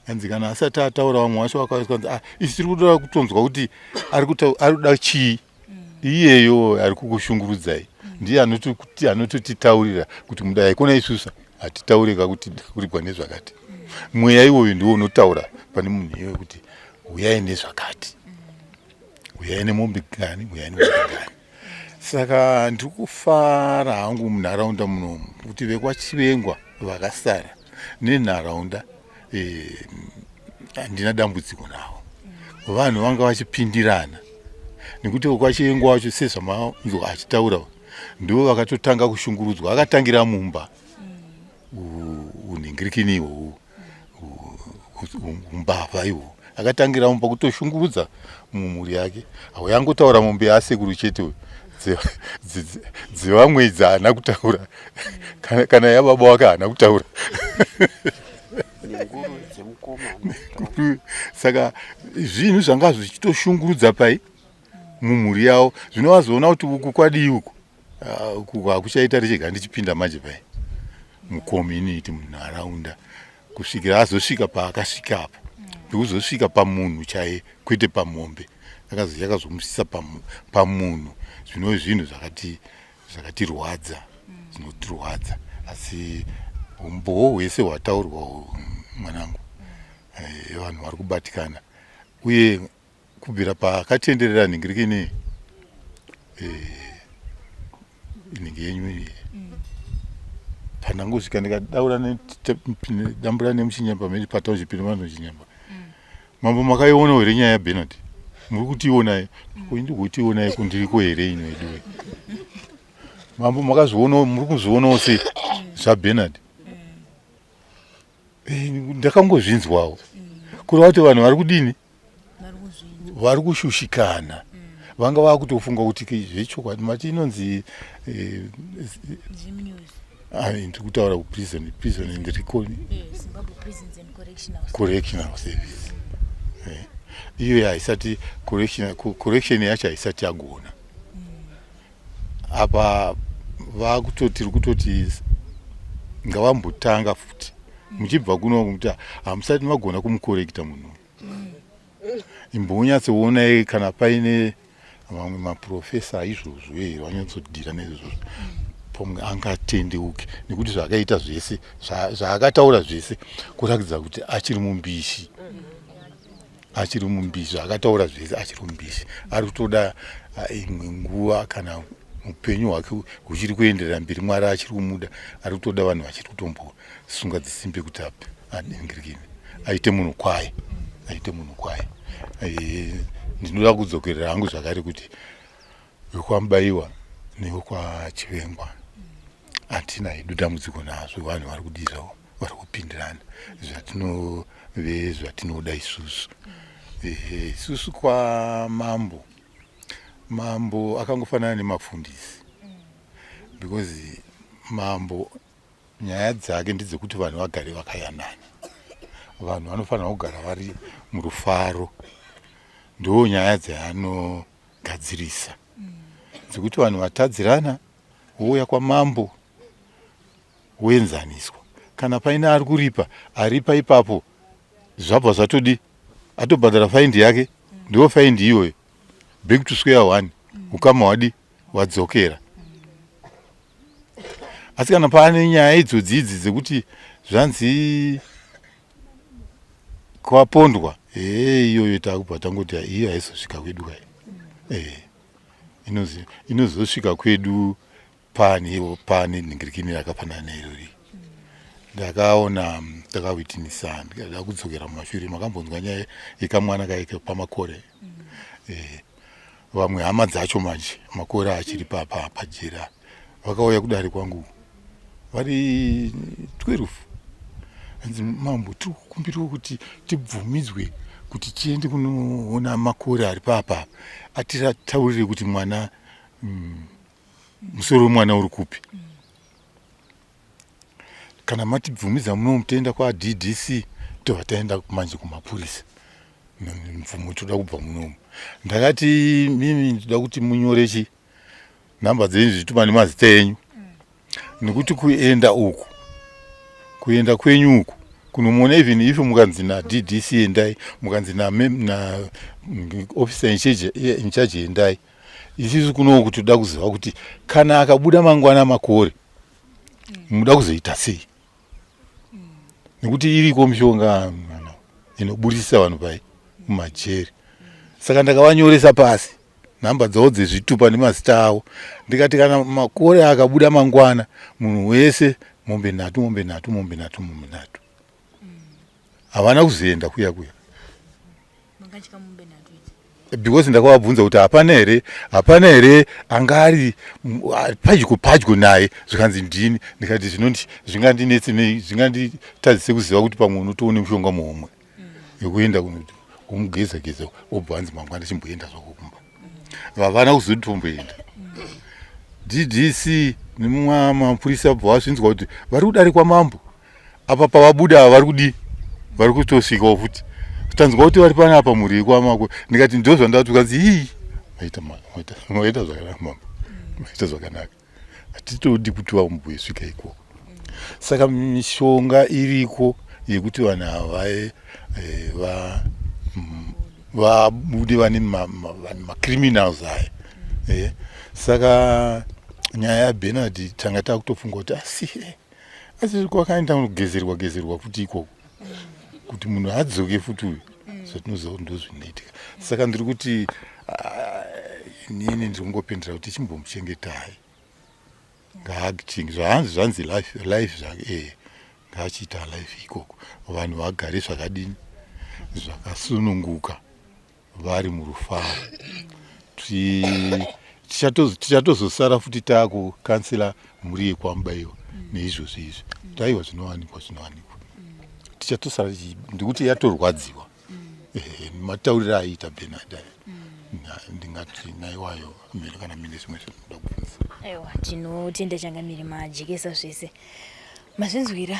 hanzi kana asati ataura vamwe vacho vakakanzi isi tiri kutoda kutonzwa kuti ari kuda chii iyeyo ari kukushungurudzai ndiye anototitaurira kuti mudai kona isusa hatitaurika kuti kuripwa nezvakati. Mweya iwoyo ndiwo unotaura pane munhu iwe kuti uyai nezvakati uyai nemombe gani uyai nemombe gani. Saka ndiri kufara hangu munharaunda munomu kuti vekwaChivengwa vakasara nenharaunda handina dambudziko navo. Vanhu vanga vachipindirana nekuti vekwaChivengwa wacho sezvamanzwa achitaura ndivo vakatotanga kushungurudzwa akatangira mumba unhingirikini ihwohwo umbavha ihwohwo akatangira mumba kutoshungurudza mumhuri yake hauyangotaura mombe yasekuru chete dzevamwe idzi haana kutaura kana yababa wake haana kutaura saka zvinhu zvanga zvichitoshungurudza pai mumhuri yavo zvino vazoona kuti uku kwadi uku hakuchaita richega ndichipinda manje pai mucommunity munharaunda kusvikira azosvika paakasvikapo ndokuzosvika pamunhu chaiye kwete pamombe yakazomusisa pamunhu zvino zvinhu zvakatirwadza zvinotirwadza asi umboo hwese hwataurwa mwanangu vanhu vari kubatikana uye kubvira paakatenderera nhingiriki inenge yenyu pandangosvika ndikadambura nemuchinyamba mei patauzvipiri mano chinyamba mambo makaiona here nyaya yaBernard muri kutiona ndigutiona kundiriko here ino yedu mambo makazviona muri kuzvionawo sei zvaBernard ndakangozvinzwawo kureva kuti vanhu vari kudini vari kushushikana vanga vakutofunga kuti zvechokwadi mati inonzi ndiri kutaura kuprison and correctional service iyo haisati correction yacho haisati yagona apa vakutoti kutoti ngavambotanga futi muchibva kuno kuti hamusati magona kumukorekta munhu imbonyatsoona kana paine vamwe maprofesa izvozvo vanyatsodhira nezvozvo pomwe angatendeuke nekuti zvakaita zvese zvaakataura zvese kurakidza kuti achiri mumbishi zvaakataura zvese achiri mumbishi ari kutoda imwe nguva kana upenyu hwake huchiri kuenderera mberi mwari achiri kumuda ari kutoda vanhu vachiri kutombosunga dzisimbe kuti aningirikini aite munhu kwaye ndinoda kudzokerera hangu zvakare kuti wekwamubaiwa newekwachivengwa hatina hedu dambudziko nazvo vanhu vari kudizvawo vari kupindirana zvatinoda isusu isusu kwamambo mambo akangofanana nemafundisi because mambo nyaya dzake ndedzekuti vanhu vagare vakayanana vanhu vanofanira kugara vari murufaro ndo nyaya dzaanogadzirisa dzekuti vanhu vatadzirana wouya kwamambo woenzaniswa kana paine ari kuripa aripa ipapo zvabva zvatodi atobhadhara faindi yake ndo faindi iyoyo back to square one ukama wadi wadzokera asi kana paane nyaya idzodzidzi dzekuti zvanzi kwapondwa iyoyo takubva tangoti iyo haizosvika kwedu kai inozosvika kwedu pane nhingirikini rakafanana neirori ndakaona ndakawitnisa ndikada kudzokera mumashure makambonzwa nyaya yekamwana kaike pamakore vamwe hama dzacho manje makore achiri pajera vakauya kudare kwangu vari 12 anzi mambo tiri kukumbirawo kuti tibvumidzwe kuti tiende kunoona makore ari papa atitaurire kuti mwana musoro wemwana uri kupi kana matibvumidza munomutoenda kwaDDC tobva taenda manje kumapurisa mvumo toda kubva munomu ndakati mimi ndoda kuti munyore nhamba dzenyu zvitupa nemazita enyu nekuti kuenda kwenyu uku kunomuona even if mukanzi naDDC endai mukanzi na officer in charge endai isusu kuno kuti toda kuziva kuti kana akabuda mangwana makore muda kuzoita sei nekuti iriko mishonga inoburisisa vanhu pai mumajeri saka ndakavanyoresa pasi nhamba dzavo dzezvitupa nemazita avo ndikati kana makore akabuda mangwana munhu wese mombe nhatu havana kuzoenda kuya because ndakavabvunza kuti hapana here angari padyo naye zvikanzi ndini ndikati zvinoti zvingandinetsenei zvinganditadzise kuziva kuti pamwe unotoone mushonga muhomwe yekuenda kunoti umugeza obva anzi mangwana chimboenda zvako kumba vavana kuzotomboenda DDC nemumwe mapurisa bva vazvinzwa kuti vari kudare kwamambo apa pavabuda vari kutosvikawo futi tanzwa kuti vari pana apa muri kwamako ndikati ndo zvandati ukanzi maita zvakanaka mambo maita zvakanaka hatitodi kuti vambosvika ikoko saka mishonga iriko yekuti vanhu ava vabude vane macriminals aya. Saka nyaya yaBernard tanga takutofunga kuti asi kwakaenda kunogezerwa futi ikoko kuti munhu adzoke futi uyu zvatinoziva kuti ndozvinoitika. Saka ndiri kuti inini ndiri kungopindira kuti chimbomuchengetai ngaachinge zvanzi life zvake ngaachiita life ikoko, vanhu vagare zvakadini zvakasununguka vari murufaro. Tichatozosara futi taakukansela mhuri yekwamubaiwa neizvozvo izvi taiwa zvinowanikwa tichatosara ndikuti yatorwadziwa matauriro aiita Bernard ndingati naiwayo miri kana mine zvimwe zvinoda kubvunza. Aiwa, tinotenda changamire majekesa zvese mazvinzwira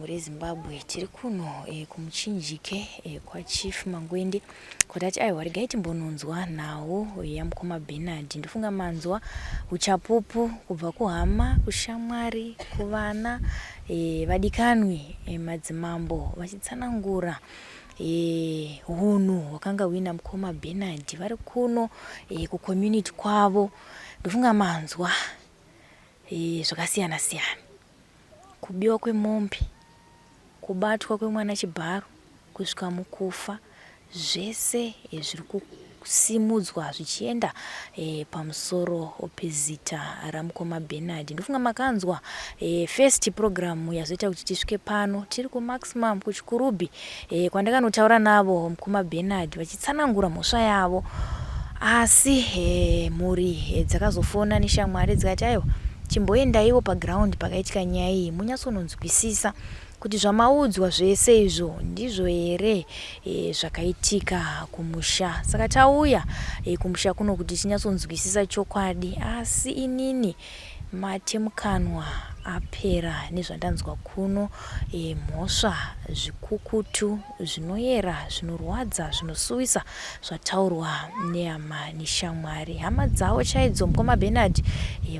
muri eZimbabwe tiri kuno kumuchinjike kwa Chief Mangwende kwatati aiwa regai timbononzwa nawo yamukoma Bernard. Ndifunga manzwa uchapupu kubva kuhama, kushamwari, kuvana vadikanwi madzimambo vachitsanangura hunhu hwakanga huina mukoma Bernard vari kuno kucommunity kwavo. Ndifunga manzwa zvakasiyana siyana, kubiwa kwemombe, kubatwa kwemwana chibharo, kusvika mukufa, zvese zviri kusimudzwa zvichienda pamusoro pezita ramukoma Bernard. Ndifunga makanzwa first program yazoita kuti tisvike pano tiri kuMaximum kuchikurubhi kwandakanotaura navo mukoma Bernard vachitsanangura mhosva yavo, asi mhuri dzakazofona neshamwari dzikati aiwa chimboendaiwo paground pakaitika nyaya iyi munyatsononzwisisa kuti zvamaudzwa zvese izvo ndizvo here zvakaitika kumusha. Saka tauya kumusha kuno kuti tinyatsonzwisisa chokwadi, asi inini matemukanwa apera nezvandanzwa kuno. Mhosva zvikukutu zvinoyera, zvinorwadza, zvinosuwisa zvataurwa nehama neshamwari. Hama dzavo chaidzo mukoma Bernard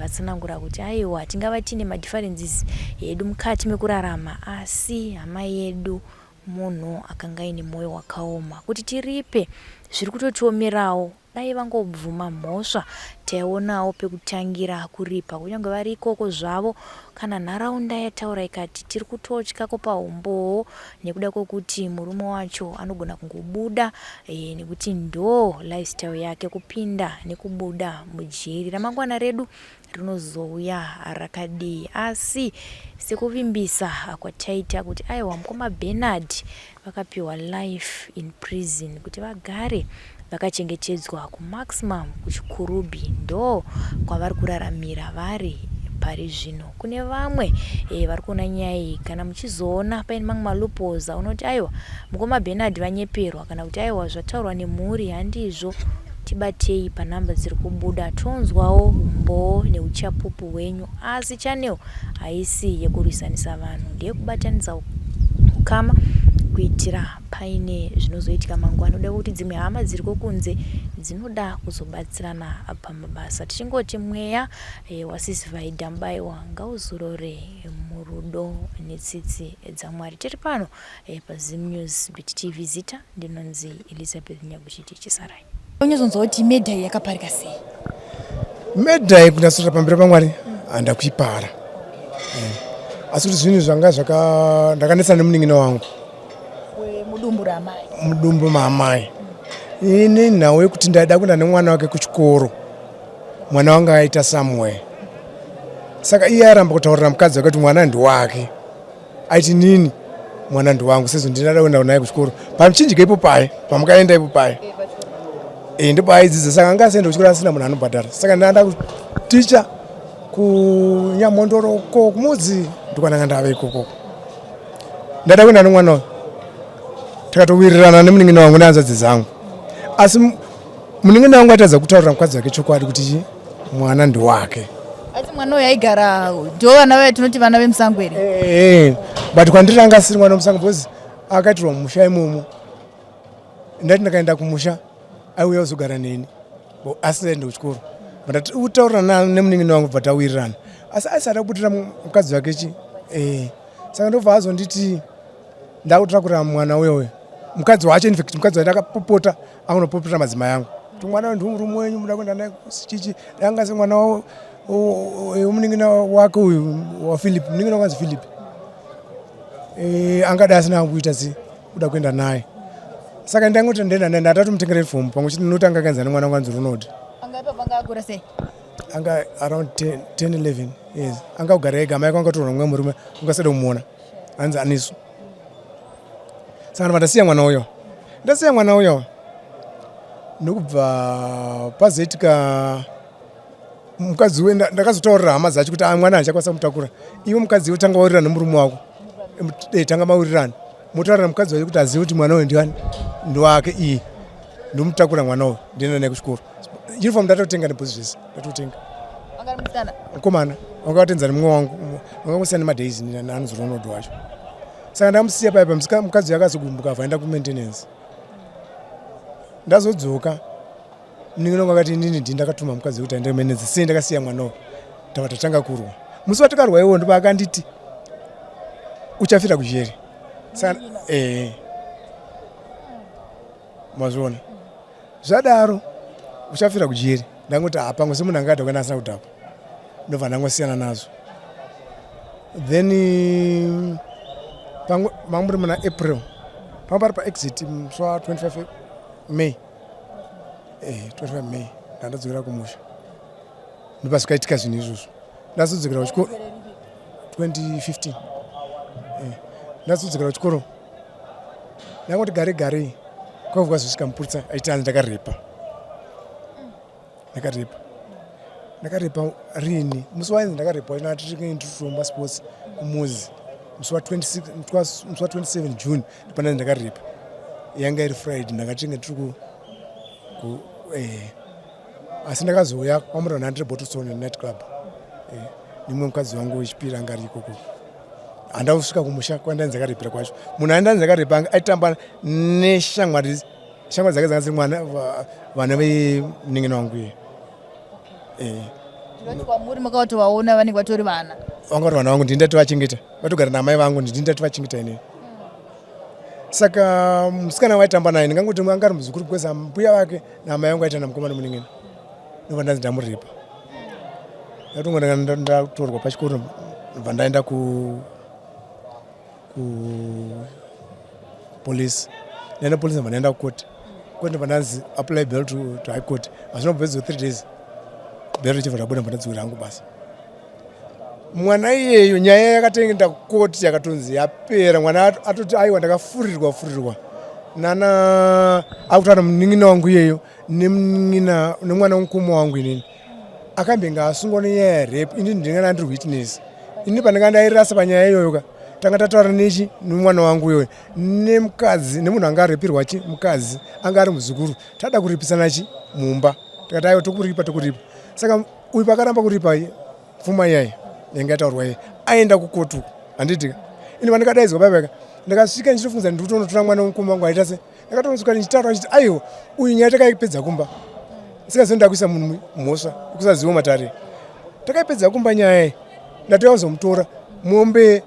vatsanangura kuti aiwa tingava tine madifferences edu mukati mekurarama, asi hama yedu munhu akanga ine mwoyo wakaoma, kuti tiripe zviri kutotiomerawo. Dai vangobvuma mhosva taionawo pekutangira kuripa, kunyange vari ikoko zvavo kana nharaunda yataura ikati tiri kutotya kopa umbowo nekuda kwokuti murume wacho anogona kungobuda nekuti ndo lifestyle yake kupinda nekubuda mujeri. Ramangwana redu rinozouya rakadii, asi sekuvimbisa kwataita kuti aiwa mukoma Bernard vakapiwa life in prison kuti vagare vakachengetedzwa kuMaximum kuchikurubhi, ndo kwavari kuraramira vari pari zvino. Kune vamwe vari kuona nyaya iyi kana muchizoona paine mamwe malupoza unoti aiwa mukoma Bernard vanyeperwa, kana kuti aiwa zvataurwa nemhuri handizvo, tibatei panhamba dziri kubuda tonzwawo umbowo neuchapupu hwenyu, asi chanel haisi yekurwisanisa vanhu, ndeyekubatanidza ukama kuitira paine zvinozoitika mangwana. Uda kuti dzimwe hama dziri kunze dzinoda kuzobatsirana pamabasa. Tichingoti mweya wasisi Vaida Mubaiwa ngauzorore murudo netsitsi dzaMwari. Tiri pano paZim News Beat TV zita ndinonzi Elizabeth Nyabuchiti Chisarai. Unyazonzwa kuti medhai yakaparika sei? Medhai kunasura pamberi paMwari handa kuipara, asi kuti zvinhu zvanga ndakanetsa nemunin'ina wangu mudumbu maamai. Ini nhau yekuti ndaida kuenda nemwana wake kuchikoro, mwana wanga aita Samuel. Saka iye aramba kutaurira mukadzi wake kuti mwana ndiwake. Aiti nini mwana ndiwangu sezvo ndinada kuenda naye kuchikoro. Pamuchinjike ipo paye, pamukaenda ipo paye. Ndipo aidzidza, saka angasaenda kuchikoro asina munhu anobhadhara. Saka ndaenda kuticha kunyamondoroko kumudzi ndikwananga ndave ikoko. Ndada kuenda nemwana wangu. Takatowirirana nemunin'ina wangu nehanzvadzi dzangu, asi munin'ina wangu atadza kutaurira mukadzi wake chokwadi kuti mwana ndiwake. Asi mwana uyu aigara ndo vana vaye tinoti vana vemusango here? But kwandiri anga asiri mwana wemusango because akaitirwa mumusha imomo. Ndati ndakaenda kumusha aiuya kuzogara neni asinaende kuchikoro, but utaurira nemunin'ina wangu bva tawirirana, asi aisada kubudira mukadzi wake chi. Saka ndobva azonditi ndakutakura mwana uyo mukadzi wacho infect mukadzi wacho akapopota anopopota madzimai angu kuti mwana ndumurume wenyu muda kuenda naye chichi danga se mwana umunin'ina wake uyu wa Philip munin'ina wanzi Philip angada asina kuita zi kuda kuenda naye saka ndangoti ndenda naye ndatomutengera fomu pamwe chiti ndinotanga kanza nemwana wangu Ronald akura sei anga around 10 11 yes anga ugara ega mai kwanga tora mwe murume ungasada kumuona anza anisu saka ndasiya mwana uyo nokubva pazoitika mukadzi we ndakazotaurira hama dzacho kuti mwana achakwanisa kumutakura iwe mukadzi utanga waurirana nemurume wako tanga maurirana motaurira mukadzi wacho kuti azive kuti mwana uyo ndiwani ndiwake iyi ndomutakura mwana uyo ndienda naye kuchikoro uniform ndatotenga nebhuzi zvese ndatotenga mukomana wanga watenza nemumwe wangu wanga kusiyana nemadhays nanozi Ronald wacho saka ndamusiya paipa mukadzi akazogumbuka vaenda kumaintenance ndazodzoka munin'ina akati inini ndakatuma mukadzi kuti aende kumaintenance sei ndakasiya mwanawo tava tatanga kurwa musi watakarwa iwo ndipo akanditi uchafira kujeri saka mazviona zvadaro uchafira kujeri ndangoti pamwe semunhu angadha kuenda asina kudhakwa ndobva ndangosiyana nazo then mamuri muna April panga pari paexit musi wa 25 May 25 May ndandadzokera kumusha ndopazvikaitika zvinhu izvozvo ndazodzokera kuchikoro 2015 ndazodzokera kuchikoro ndangoti gare kwavuka zvisvika mupurisa aitani ndakarepa rini musi wainzi ndakarepa ndiritomba sports kumuzi musi wa 27 June ndipanda ndakarepa yanga iri Friday ndakatinge tiri asi ndakazouya kwamura 100 Bottlestone night club nimwe mukadzi wangu wechipiri anga ari ikoko handasvika kumusha kwandanzi ndakarepera kwacho munhu aindanzi ndakarepa aitamba neshamwari dzake dzanga dziri vana vemunin'ina wangu iye kwamuri makatovaona vanenge vatori vana vanga vari vana vangu ndini ndatovachengeta vatogara namai vangu ndini ndatovachengeta inei saka musikana waitamba naye ndingangoti anga ari muzukuru kweza mbuya vake namai vangu aita namukomana munin'ina ndobva ndanzi ndamurepa ndatongo ndatorwa pachikoro ndobva ndaenda polisi ndaenda polisi ndobva ndaenda kukoti ndobva ndanzi apply bail to high court azvinobvedzo 3 days bail richibva rabuda ndobva ndadzokera hangu basa mwana iyeyo nyaya yakatoenda kukoti yakatonzi yapera mwana atoti aiwa ndakafurirwa nana akutaura munin'ina wangu iyeyo nemwana womukoma wangu inini akambenga asungwa nenyaya yarep ini ndingana ndiri witness ini pandinga ndairasa panyaya iyoyo tanga tataura nechi nemwana wangu iyoyo nemukadzi nemunhu anga arepirwa chi mukadzi anga ari muzukuru tada kuripisana chi mumba tikati aiwa tokuripa saka uyu pakaramba kuripa pfuma iyaya yanga yataurwa iye aenda kukotu handitika ini pandikadaidzwa paipaka ndakasvika ndichifunza ndiri kutonotora mwana womukoma wangu aita se ndakatonosvika ndichitaura chiti aiwa uyu nyaya takaipedza kumba sikazoenda kuisa munhu mhosva kusaziva matare takaipedza kumba nyaya ndatouya kuzomutora mombe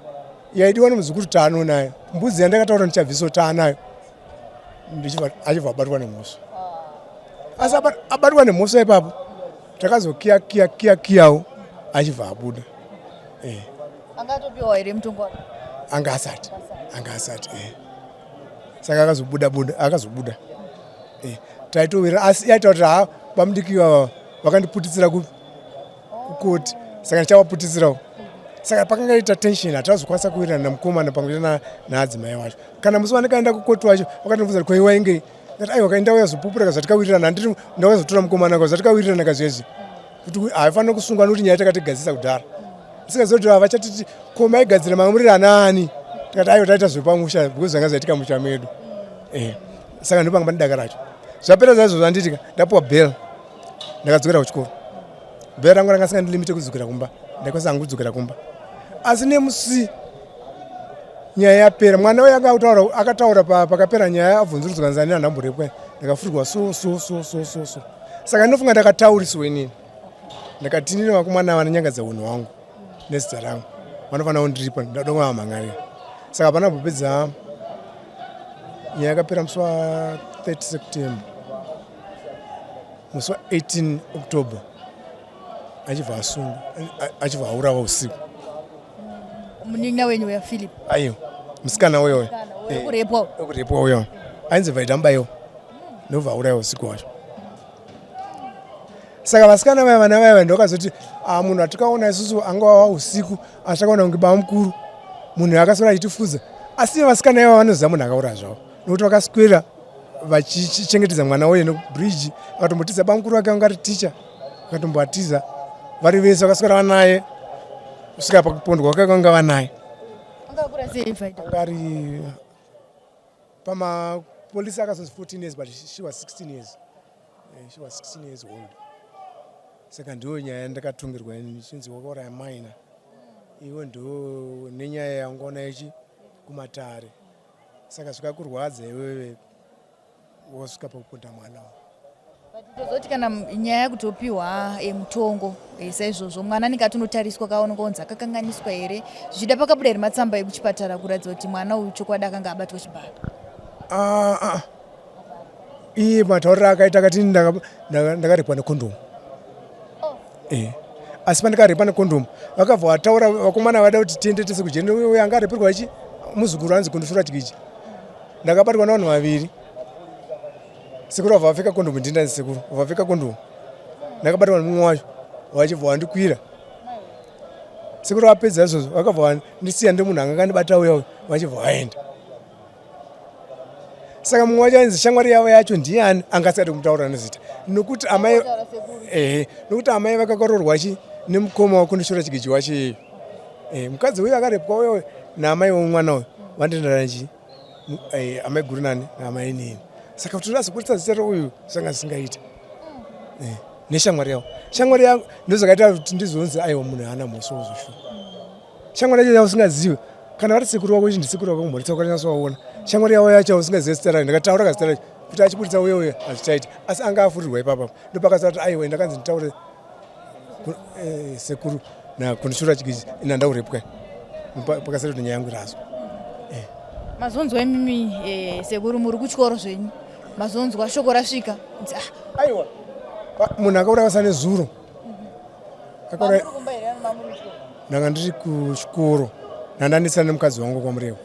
yaidiwa nemuzukuru taano nayo mbudzi yandakataura ndichabviso taanayo achibva abatwa nemhosva asi abatwa nemhosva ipapo takazokiyakiyawo achibva abuda angatopiwa here mutongo anga asati saka akazobuda taitowira asi yaitaura kuti pamudikiwa vakandiputitsira kukoti saka ndichavaputitsirawo saka pakanga ita tension hatazokwanisa kuwirirana namukomana pamwe naadzimai wacho kana musi wandikaenda kukoti wacho vakandibvunza kuti kwaiwaingei ati aiwa kaindauya zopupura kazvatikawirirana handiri ndauya zotora mukomana kazvatikawirirana kazvezvi kuti haifanira kusungwa nokuti nyaya takatigadzisa kudhara sikazoti vachatiti ko maigadzira mamwe muri anaani tikati aiwa taita zvepamusha because zvanga zvaitika musha medu saka ndopanga pandidakaracho zvapera zvaizvozvo anditika ndapuwa bail ndakadzokera kuchikoro bail rangu ranga singandilimite kudzokera kumba ndaikwanisa hangu kudzokera kumba asi nemusi nyaya yapera mwana uyo akataura pakapera nyaya abvunzurudzwa nzani anhamburepwe ndakafurirwa so saka ndinofunga ndakatauriswa inini ndakati inini vakomana vanonyangadza unhu hwangu nezita rangu vanofanira kundiripa ndadonga vamhangarira saka pana kupedza nyaya yakapera musi wa 30 September musi wa 18 October achibva asunga achibva aurawa usiku. Munin'ina wenyu uya Philip Aiyo musikana uyoyo kurepwa uyo ainzi Vaida Mubayiwa ndobva aurawa usiku wacho. Saka vasikana vaya vana vaya ndokazoti munhu atikaona isusu angava usiku achakaona kunge baba mukuru munhu akasora achitifuza, asi vasikana ivava vanoziva munhu akaura zvavo nokuti vakaswera vachichengetedza mwana uye nekubridge vakatombotiza baba mukuru vake vanga ari ticha vakatombovatiza vari vese vakaswera vanaye kusvika pakupondwa kwake vanga vanaye. Angari pamapolisi akazonzi 14 years but she was 16 years. She was 16 years old. Saka ndiyo nyaya yandakatongerwa chinzi wakauraya maina. Iwo ndo nenyaya yangoona ichi kumatare. Saka zvikakurwadza iwewe wosvika pakuponda mwana. Tozoti kana nyaya yakutopiwa mutongo saizvozvo mwana anenge atonotariswa kaoneka kunzi akakanganiswa here zvichida pakabuda here matsamba ekuchipatara kuratidza kuti mwana uyu chokwadi akanga abatwa chibharo. Iye matauriro akaita akati ndakarepwa nekondomu. Asi pandakarepa nekondomu vakabva vataura vakomana vada kuti tiende tese kujeni uyo anga arepirwa ichi muzukuru anzi kundosura tikiji. Ndakabatwa navanhu vaviri. Sekuru vabva vapfeka kondomu ndindanzi sekuru vapfeka kondomu. Ndakabatwa nemumwe wacho vachibva vandikwira. Sekuru vapedza izvozvo vakabva vandisiya ndi munhu anga kandibata uya vachibva vaenda. Saka mumwe wacho ainzi shamwari yavo yacho ndiani angasati kumutaura nezita nokuti amai vakakarorwa chi nemukoma wakundishora chigiji wacho mukadzi uyu akarepwa uyo naamai vomwana uyu vandendana chi amai guru nani naamai nini. Saka kuti razokuritsa zita reuyu zvanga zvisingaita neshamwari yavo. Shamwari yangu ndozvakaita kuti ndizonzi aiwa munhu haana mhosva uzoshuva. Shamwari yacho yausingazive kana vari sekuru wako ichi ndisekuru wako kumhoritsa ukanyatsovaona. Shamwari yavo yacho usingazive zita rayo ndakataura kazita racho kuti achiburitsa uye hazvichaiti asi anga afurirwa ipapa ndopakazova kuti aiwa ndakanzi nditaure sekuru nakundishura chigiji ina ndaurepwa pakasati kuti nyaya yangu irazwa. Mazonzwa imimi sekuru muri kuchikoro zvenyu mazonzwa shoko rasvika aiwa munhu akaurayiwa nezuro ndanga ndiri kuchikoro ndandanesana nemukadzi wangu kwamureva.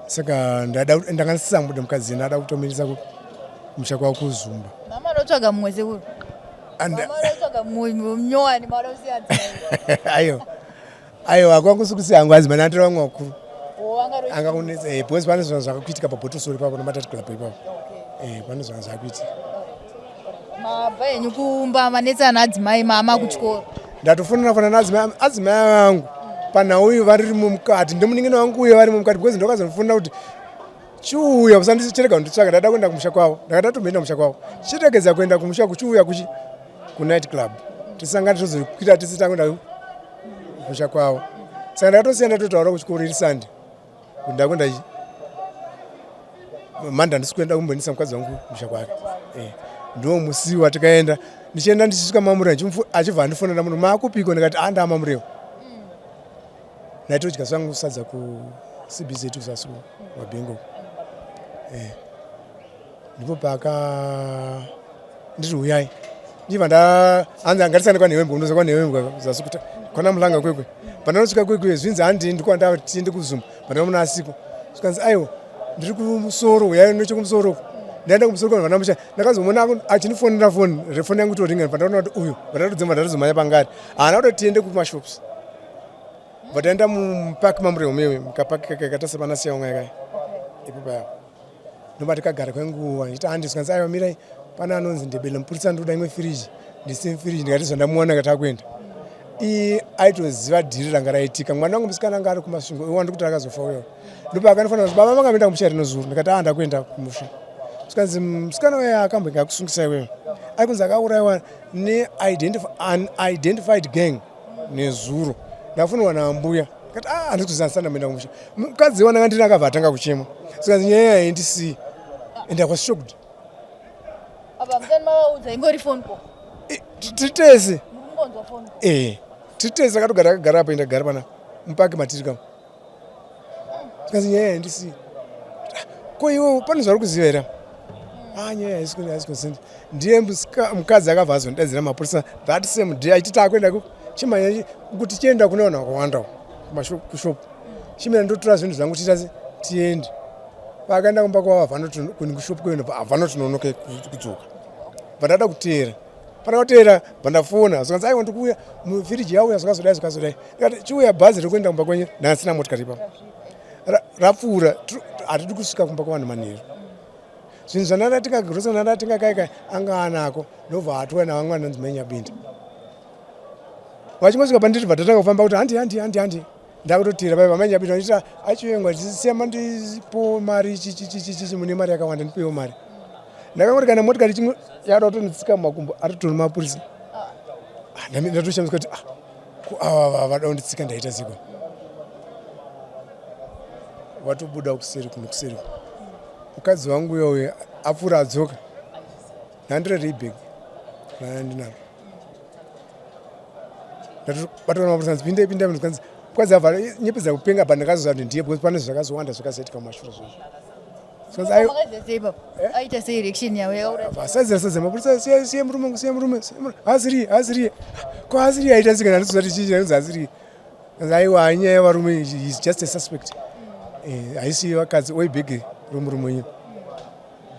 Saka ndanga ndisambude mukadzi ndada kutomirisa kumusha kwavo kuzumba. Mama anotsvaga mumwe sekuru mama anotsvaga munyowani mara usiyadzai aiwa akwangusukusi hangu azima nandira vamwe vakuru angakunetsa because pane zvinhu zvakakuitika pabhotosori papo nematati club ipapo pane zvinhu zvakakuitika. Mabva henyu kumba manetsana adzimai mama kuchikoro ndatofonana adzimai vangu panhau uyu vari mukati ndomuningina wangu uye vari mukati because ndokazonofunda kuti chiuya usandischerega kunditsvaga ndada kuenda kumusha kwavo ndakadatomboenda kumusha kwavo chiregedza kuenda kumusha kuchiuya kunight club tisangane tozokwira tisi takuenda kumusha kwavo. Saka ndakatosiya ndatotaura kuchikoro iri sande kuti ndakuenda manda ndisi kuenda kumbonisa mukadzi wangu kumusha kwake. Ndo musi watikaenda ndichienda ndichisvika mamureva achibva andifonera munhu maakupiko ndikati andaa mamureva naitodya zvangu sadza kuCBZ kusasuru wabhengo. Ndipo paka ndiri uyai ndibva hanzi angatisane kwanhewembe unoza kwanhewembe zasukuta kwana mulanga kwekwe pandanosvika kwekwe zvinzi handiendi kwanda tiende kuzumba pandaona asiko zvikanzi aiwa ndiri kumusoro uyai nechekumusoro ndaenda kumusoro kwana vanamusha ndakazomona achinifonera foni yangu toringa pandaona kuti uyu vandatodzemba ndatozomanya pangari haana kuti tiende kumashops vataenda mupaki mamureo mewe mukapaki kakata sepanasiya umwe yakai ipo paya ndoba tikagara kwenguva ndichiti handiskanzi aiwa mirai pana anonzi ndebele mupurisa ndoda imwe firiji ndisi firiji ndikati zvandamuona kati akuenda iye aitoziva dhiri ranga raitika mwana wangu musikana anga ari kumasvingo iwandi kuti akazofa uyo ndopa akanifanira kuti baba mangaenda kumusha rino zuro ndikati ndakuenda kumusha zvikanzi musikana uya akambonge akusungisai wewe aikunzi akaurayiwa neidentified gang nezuro ndafunirwa naambuya kati handisi kuzivanisana ndaenda kumusha mukadzi wandanga ndini akabva atanga kuchema zvikanzi nyaya haindisii ende akwasishokudi apa mutani mavaudza ingori phone call titese mukungonzwa phone call titese akatogara akagara apa indagara pana mupaki matiri kama zvikanzi nyaya haindisii ko iwe pane zvari kuziva here nyaya haisi ndiye mukadzi akabva azondidaidzira mapurisa that same day achiti akuenda chimanya kuti tienda kune vanhu vakawanda kushopu chimira ndotora zvinhu zvangu tiende vakaenda kumba kwavo kushopu kweno havanotononoke kudzoka vandada kuteera pana kuteera vandafona zvakanzi aiwa ndikuuya mufiriji yauya zvakazodai ndikati chiuya bhazi rekuenda kumba kwenyu ndaasina motikari ipapo rapfuura hatidi kusvika kumba kwavanhu manheru zvinhu zvanadatinga grosa nadatinga kaikai anga anako ndobva hatuwa navamwe vanonzi menyabinda vachingosvika pandiri bvatatanga kufamba kuti handi ndakutotira pai vamenyabinda vachita achivengwa sema ndipo mari chichi mune mari yakawanda ndipewo mari ndakangoti kana motikari chimwe yada kutonditsika mumakumbo atotori mapurisa ndatoshamisa kuti ava vada kunditsika ndaita ziko vatobuda kuseri mukadzi wangu yoyo apfuura adzoka nandirereibhegi nanandinaro ndatobatona mapurisa pindai mukadzi abva nyepedza kupenga pa ndakazoziva kuti ndiye because pane zvakazowanda zvakazaitika mumashure zvozvo mapurisa siye murume haziriye ko haziriye aita sika ndandisuzati chichi anonzi haziriye aiwa hanyaya yevarume is just a suspect haisi vakadzi oi bhegi romurume nyu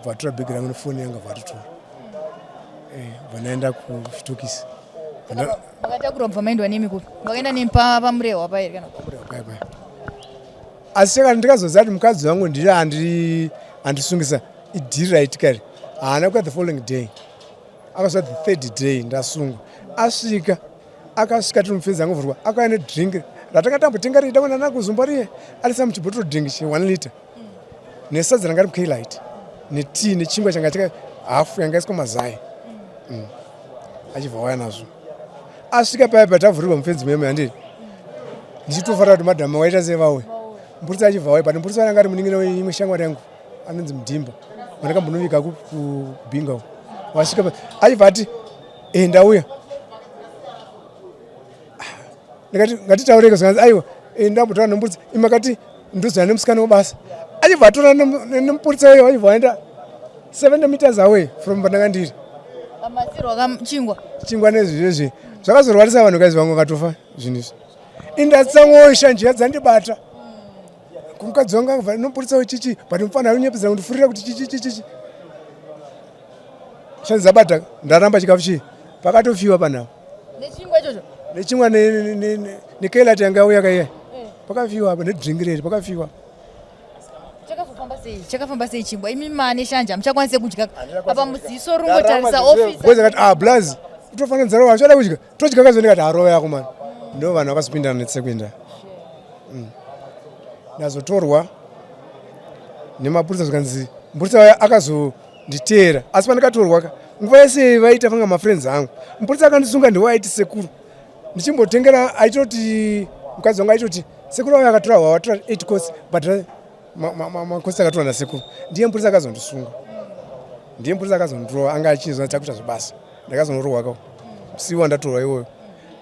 bvatora bhegi rangu nefoni yanga bvatotora vanaenda kuchitokisi makatakurwa mubva maendwa nemi kupi makaenda nemi pamurehwa pairi kana asi chakati ndikazoziva kuti mukadzi wangu ndiri handisungisa idhiri raitika ri haana kuya the following day akasvika the third day ndasungwa akasvika tiri mufenzi angu vhurwa akauya nedrink ratangatambotenga rida kunana kuzumba riye arisa muchibhotoro drink che1 liter nesadza ranga ri muklight netii nechingwa changa chika hafu yanga iswa mazai achibva waya nazvo asvika paya patavhurirwa mufenzi meme handiri ndichitofarira kuti madhamu waita sevauya mupurisa achibva waya but mupurisa ananga ari munin'ina weimwe shamwari yangu anonzi mudhimba vandakambonovika kubhinga wasvika paya achibva ati ndauya ndikati ngatitaureke zvakanzi aiwa ndambotaura nomupurisa imakati ndozana nemusikana webasa achibva atora nemupurisa weyo achibva waenda 70 meters away from pandanga ndiri chingwa nezvizvezvi zvakazorwarisa vanhu kazi vangu vakatofa zvinhu izvi indatsamosha njiya dzandibata kumukadzi wangu angabva nomupurisa wechichi but mufanira kunyepedza kundifurira kuti chichi chanzabata ndaramba chikafu chii pakatofiwa panhavo nechingwa ichocho nechingwa nekeilati yanga yauya kaiya pakafiwa apa nedringi reri pakafiwa chakafamba sei chingwa imi mane shanja muchakwanise kudya apa mudziso rungotarisa ofisi kati blazi utofanira nzara wachada kudya todya kazo ndikati harova yako mani ndo vanhu vakazopindana netsekwenda ndazotorwa nemapurisa zvikanzi mupurisa waya akazonditeera asi pandikatorwa nguva yese vaita fanga mafriends angu mupurisa akandisunga ndiwaiti sekuru ndichimbotengera aitoti mukadzi wangu aitoti sekuru waya akatora hwawatora 8 course but makosi akatora nasekuru ndiye mupurisa akazondisunga ndiye mupurisa akazondirova anga achinzwa takuita zvebasa ndakazonorohwa kao musiwa ndatorwa iwoyo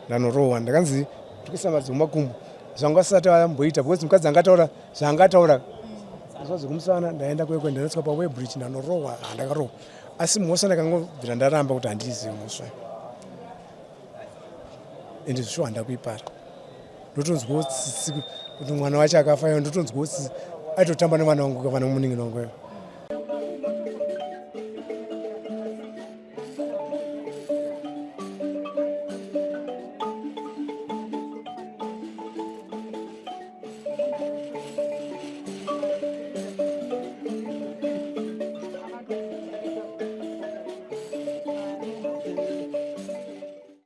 ndanorohwa ndakanzi tikuisa madzi mumakumbo zvangu asati amboita because mukadzi angataura zvaangataura zvazi kumusana ndaenda kwekwe ndanotsika pawebridge ndanorohwa handakarohwa asi mhosva ndakangobvira ndaramba kuti handizivi mhosva ende zvisho handakuipara ndotonzwawo tsitsi kuti mwana wacho akafayo ndotonzwawo tsitsi aitotamba nevana vangu kavana mumuning'ina wanguyo